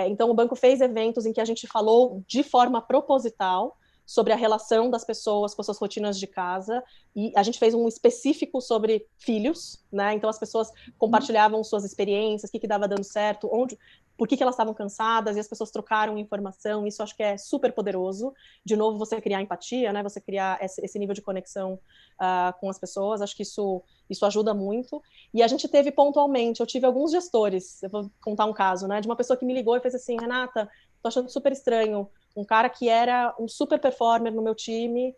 Então, o banco fez eventos em que a gente falou de forma proposital sobre a relação das pessoas com as suas rotinas de casa, e a gente fez um específico sobre filhos, né? Então as pessoas compartilhavam suas experiências, o que estava dando certo, por que elas estavam cansadas, e as pessoas trocaram informação. Isso acho que é super poderoso. De novo, você criar empatia, né? Você criar esse nível de conexão com as pessoas, acho que isso ajuda muito. E a gente teve pontualmente, eu tive alguns gestores, eu vou contar um caso, né? De uma pessoa que me ligou e fez assim: Renata, tô achando super estranho, um cara que era um super performer no meu time,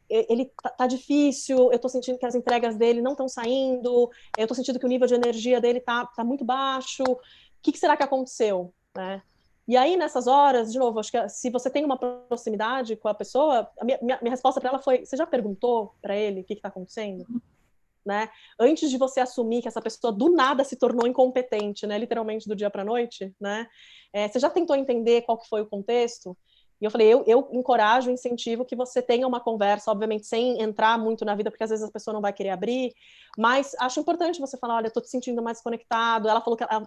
ele tá difícil, eu tô sentindo que as entregas dele não estão saindo, eu tô sentindo que o nível de energia dele tá muito baixo, o que será que aconteceu, né? E aí, nessas horas, de novo, acho que se você tem uma proximidade com a pessoa, a minha resposta para ela foi: você já perguntou para ele o que está acontecendo? Né? Antes de você assumir que essa pessoa do nada se tornou incompetente, né? Literalmente do dia para a noite, né? Você já tentou entender qual que foi o contexto? E eu falei, eu encorajo, incentivo que você tenha uma conversa, obviamente sem entrar muito na vida, porque às vezes a pessoa não vai querer abrir, mas acho importante você falar: olha, eu tô te sentindo mais conectado. Ela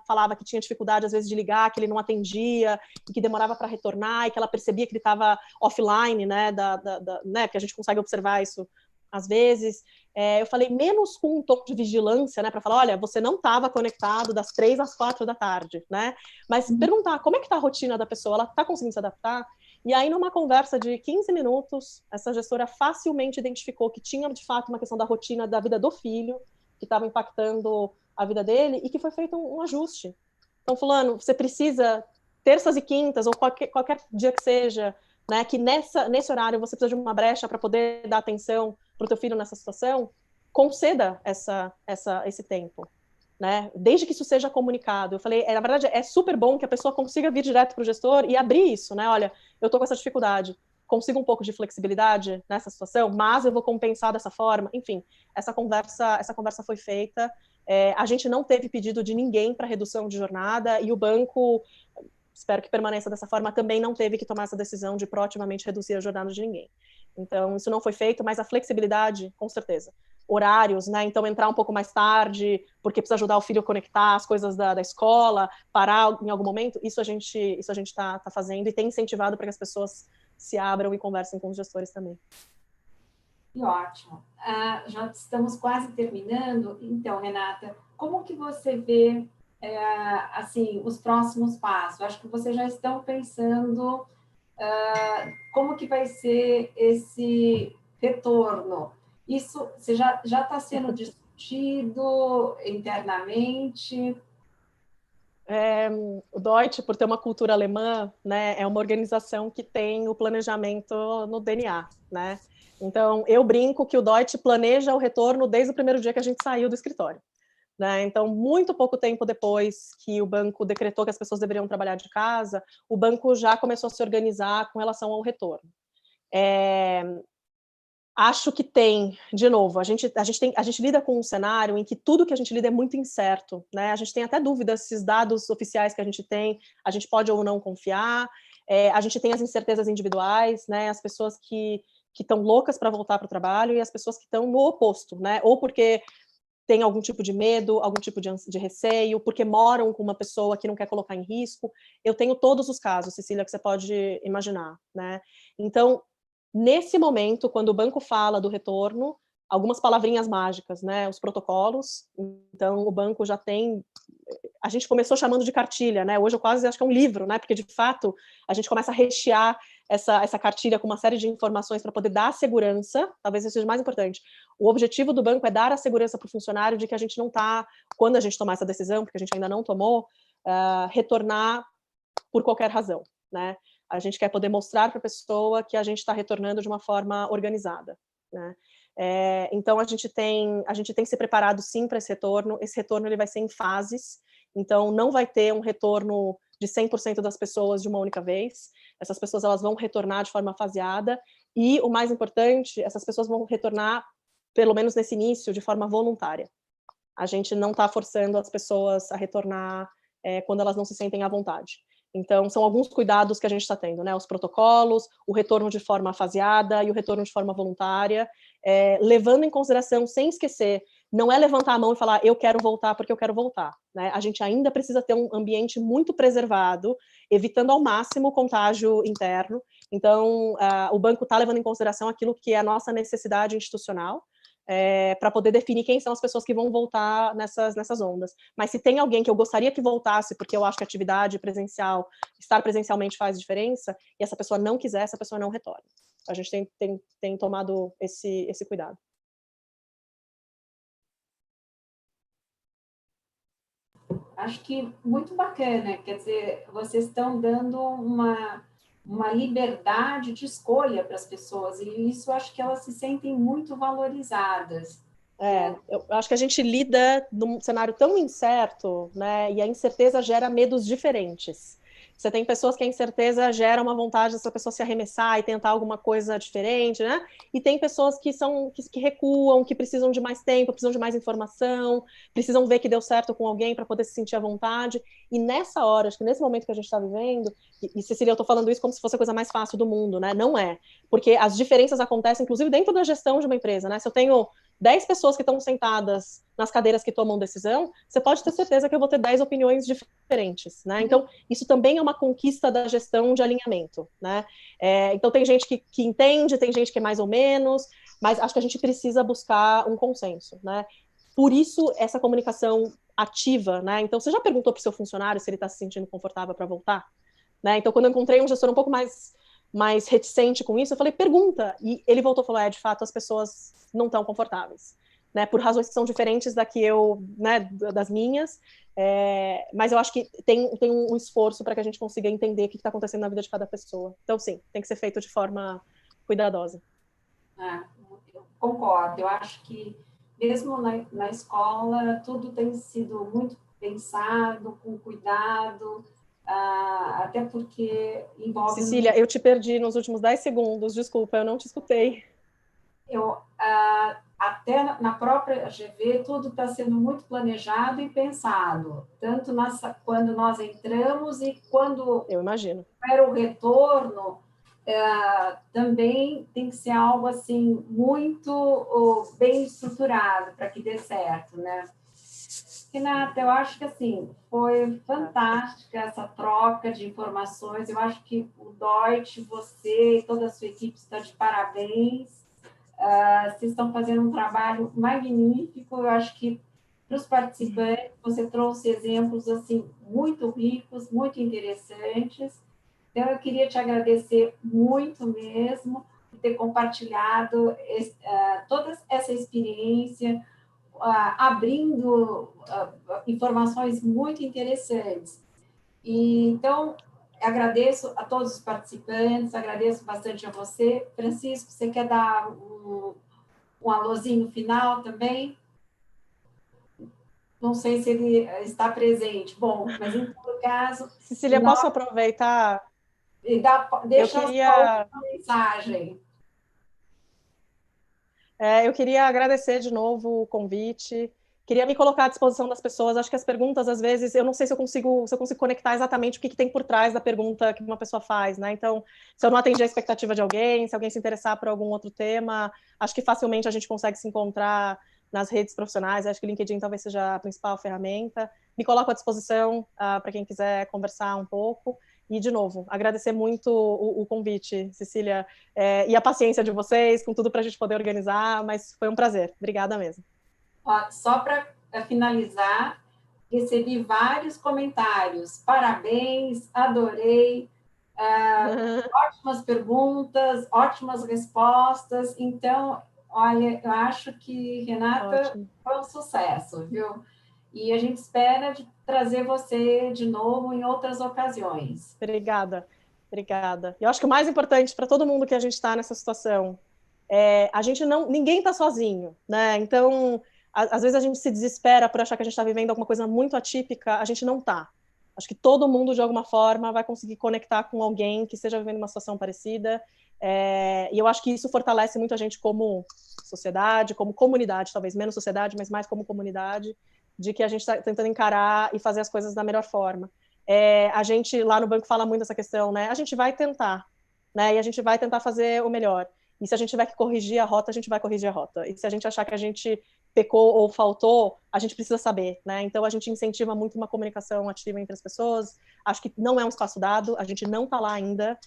falava que tinha dificuldade às vezes de ligar, que ele não atendia, e que demorava para retornar, e que ela percebia que ele estava offline, né, né, porque a gente consegue observar isso às vezes. Eu falei, menos com um tom de vigilância, né, para falar: olha, você não estava conectado das 3 às 4 da tarde, né, mas perguntar como é que está a rotina da pessoa, ela está conseguindo se adaptar? E aí, numa conversa de 15 minutos, essa gestora facilmente identificou que tinha, de fato, uma questão da rotina da vida do filho, que estava impactando a vida dele, e que foi feito um ajuste. Então, fulano, você precisa, terças e quintas, ou qualquer dia que seja, né, que nesse horário você precisa de uma brecha para poder dar atenção para o teu filho nessa situação, conceda esse tempo. Né? Desde que isso seja comunicado. Eu falei, na verdade, é super bom que a pessoa consiga vir direto para o gestor e abrir isso, né? Olha, eu estou com essa dificuldade, consigo um pouco de flexibilidade nessa situação, mas eu vou compensar dessa forma. Enfim, essa conversa foi feita. A gente não teve pedido de ninguém para redução de jornada, e o banco, espero que permaneça dessa forma, também não teve que tomar essa decisão de proativamente reduzir a jornada de ninguém. Então, isso não foi feito, mas a flexibilidade, com certeza. Horários, né? Então, entrar um pouco mais tarde, porque precisa ajudar o filho a conectar as coisas da escola, parar em algum momento, isso a gente está fazendo, e tem incentivado para que as pessoas se abram e conversem com os gestores também. Que ótimo. Já estamos quase terminando. Então, Renata, como que você vê assim, os próximos passos? Acho que vocês já estão pensando como que vai ser esse retorno. Isso você já está sendo discutido internamente? O Deutsche, por ter uma cultura alemã, né, é uma organização que tem o planejamento no DNA, né? Então, eu brinco que o Deutsche planeja o retorno desde o primeiro dia que a gente saiu do escritório. Né? Então, muito pouco tempo depois que o banco decretou que as pessoas deveriam trabalhar de casa, o banco já começou a se organizar com relação ao retorno. Acho que tem, de novo, a gente lida com um cenário em que tudo que a gente lida é muito incerto, né? A gente tem até dúvidas se os dados oficiais que a gente tem, a gente pode ou não confiar. A gente tem as incertezas individuais, né? As pessoas que estão loucas para voltar para o trabalho, e as pessoas que estão no oposto, né? Ou porque tem algum tipo de medo, algum tipo de receio, porque moram com uma pessoa que não quer colocar em risco. Eu tenho todos os casos, Cecília, que você pode imaginar, né? Então, Nesse momento, quando o banco fala do retorno, algumas palavrinhas mágicas, né? Os protocolos. Então, o banco já tem... A gente começou chamando de cartilha, né? Hoje eu quase acho que é um livro, né? Porque, de fato, a gente começa a rechear essa cartilha com uma série de informações para poder dar segurança, talvez isso seja mais importante. O objetivo do banco é dar a segurança para o funcionário de que a gente não está, quando a gente tomar essa decisão, porque a gente ainda não tomou, retornar por qualquer razão, né? A gente quer poder mostrar para a pessoa que a gente está retornando de uma forma organizada, né? Então, a gente tem se preparado, sim, para esse retorno. Esse retorno ele vai ser em fases, então não vai ter um retorno de 100% das pessoas de uma única vez. Essas pessoas elas vão retornar de forma faseada e, o mais importante, essas pessoas vão retornar, pelo menos nesse início, de forma voluntária. A gente não está forçando as pessoas a retornar quando elas não se sentem à vontade. Então, são alguns cuidados que a gente está tendo, né? Os protocolos, o retorno de forma faseada e o retorno de forma voluntária, levando em consideração, sem esquecer, não é levantar a mão e falar, eu quero voltar porque eu quero voltar, né? A gente ainda precisa ter um ambiente muito preservado, evitando ao máximo o contágio interno. Então, o banco está levando em consideração aquilo que é a nossa necessidade institucional, para poder definir quem são as pessoas que vão voltar nessas ondas. Mas se tem alguém que eu gostaria que voltasse, porque eu acho que a atividade presencial, estar presencialmente faz diferença, e essa pessoa não quiser, essa pessoa não retorna. A gente tem tomado esse cuidado. Acho que muito bacana, quer dizer, vocês estão dando uma liberdade de escolha para as pessoas, e isso acho que elas se sentem muito valorizadas. Eu acho que a gente lida num cenário tão incerto, né? E a incerteza gera medos diferentes. Você tem pessoas que a incerteza gera uma vontade dessa pessoa se arremessar e tentar alguma coisa diferente, né? E tem pessoas que recuam, que precisam de mais tempo, precisam de mais informação, precisam ver que deu certo com alguém para poder se sentir à vontade. E nessa hora, acho que nesse momento que a gente está vivendo, e Cecília, eu estou falando isso como se fosse a coisa mais fácil do mundo, né? Não é. Porque as diferenças acontecem, inclusive, dentro da gestão de uma empresa, né? Se eu tenho 10 pessoas que estão sentadas nas cadeiras que tomam decisão, você pode ter certeza que eu vou ter 10 opiniões diferentes, né? Então, isso também é uma conquista da gestão de alinhamento, né? Então, tem gente que entende, tem gente que é mais ou menos, mas acho que a gente precisa buscar um consenso, né? Por isso, essa comunicação ativa, né? Então, você já perguntou para o seu funcionário se ele está se sentindo confortável para voltar? Né? Então, quando eu encontrei um gestor um pouco mais reticente com isso, eu falei, pergunta. E ele voltou e falou, de fato, as pessoas não estão confortáveis, né? Por razões que são diferentes das minhas, mas eu acho que tem um esforço para que a gente consiga entender o que está acontecendo na vida de cada pessoa. Então, sim, tem que ser feito de forma cuidadosa. Eu concordo. Eu acho que, mesmo na escola, tudo tem sido muito pensado, com cuidado, até porque envolve... Cecília, eu te perdi nos últimos 10 segundos, desculpa, eu não te escutei. Até na própria GV, tudo está sendo muito planejado e pensado, tanto quando nós entramos e quando eu imagino. Para o retorno, também tem que ser algo assim muito bem estruturado para que dê certo, né? Renata, eu acho que assim, foi fantástica essa troca de informações. Eu acho que o Deutsche, você e toda a sua equipe estão de parabéns. Vocês estão fazendo um trabalho magnífico. Eu acho que para os participantes você trouxe exemplos assim muito ricos, muito interessantes. Então eu queria te agradecer muito mesmo por ter compartilhado toda essa experiência, abrindo informações muito interessantes. E, então, agradeço a todos os participantes, agradeço bastante a você. Francisco, você quer dar um alôzinho final também? Não sei se ele está presente. Bom, mas em todo caso... Cecília, posso aproveitar? Deixa a mensagem. Eu queria agradecer de novo o convite, queria me colocar à disposição das pessoas. Acho que as perguntas, às vezes, eu não sei se eu consigo conectar exatamente o que tem por trás da pergunta que uma pessoa faz, né? Então, se eu não atendi a expectativa de alguém, se alguém se interessar por algum outro tema, acho que facilmente a gente consegue se encontrar nas redes profissionais. Acho que o LinkedIn talvez seja a principal ferramenta. Me coloco à disposição para quem quiser conversar um pouco. E, de novo, agradecer muito o convite, Cecília, e a paciência de vocês, com tudo para a gente poder organizar, mas foi um prazer. Obrigada mesmo. Ó, só para finalizar, recebi vários comentários. Parabéns, adorei. Ótimas perguntas, ótimas respostas. Então, olha, eu acho que, Renata, Ótimo. foi um sucesso, viu? E a gente espera trazer você de novo em outras ocasiões. Obrigada. Eu acho que o mais importante para todo mundo que a gente está nessa situação a gente ninguém está sozinho, né? Então, às vezes a gente se desespera por achar que a gente está vivendo alguma coisa muito atípica, a gente não está. Acho que todo mundo, de alguma forma, vai conseguir conectar com alguém que esteja vivendo uma situação parecida, e eu acho que isso fortalece muito a gente como sociedade, como comunidade, talvez menos sociedade, mas mais como comunidade, de que a gente está tentando encarar e fazer as coisas da melhor forma. A gente lá no banco fala muito dessa questão, né? A gente vai tentar, né? E a gente vai tentar fazer o melhor. E se a gente tiver que corrigir a rota, a gente vai corrigir a rota. E se a gente achar que a gente pecou ou faltou, a gente precisa saber, né? Então a gente incentiva muito uma comunicação ativa entre as pessoas. Acho que não é um espaço dado, a gente não está lá ainda.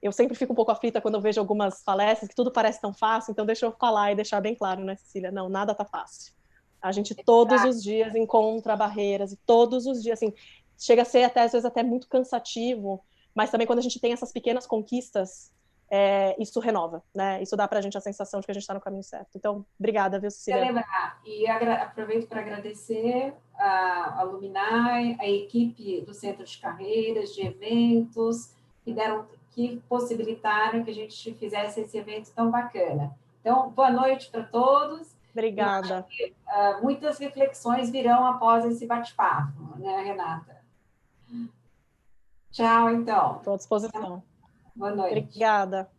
Eu sempre fico um pouco aflita quando eu vejo algumas palestras que tudo parece tão fácil, então deixa eu falar e deixar bem claro, né, Cecília? Não, nada está fácil. A gente todos os dias encontra barreiras e todos os dias, assim, chega a ser até às vezes até muito cansativo, mas também quando a gente tem essas pequenas conquistas, isso renova, né? Isso dá pra gente a sensação de que a gente está no caminho certo. Então, obrigada, viu, Cecília? Lembrar, e aproveito para agradecer a Luminar, a equipe do Centro de Carreiras, de eventos, que possibilitaram que a gente fizesse esse evento tão bacana. Então, boa noite para todos. Obrigada. Muitas reflexões virão após esse bate-papo, né, Renata? Tchau, então. Estou à disposição. Boa noite. Obrigada.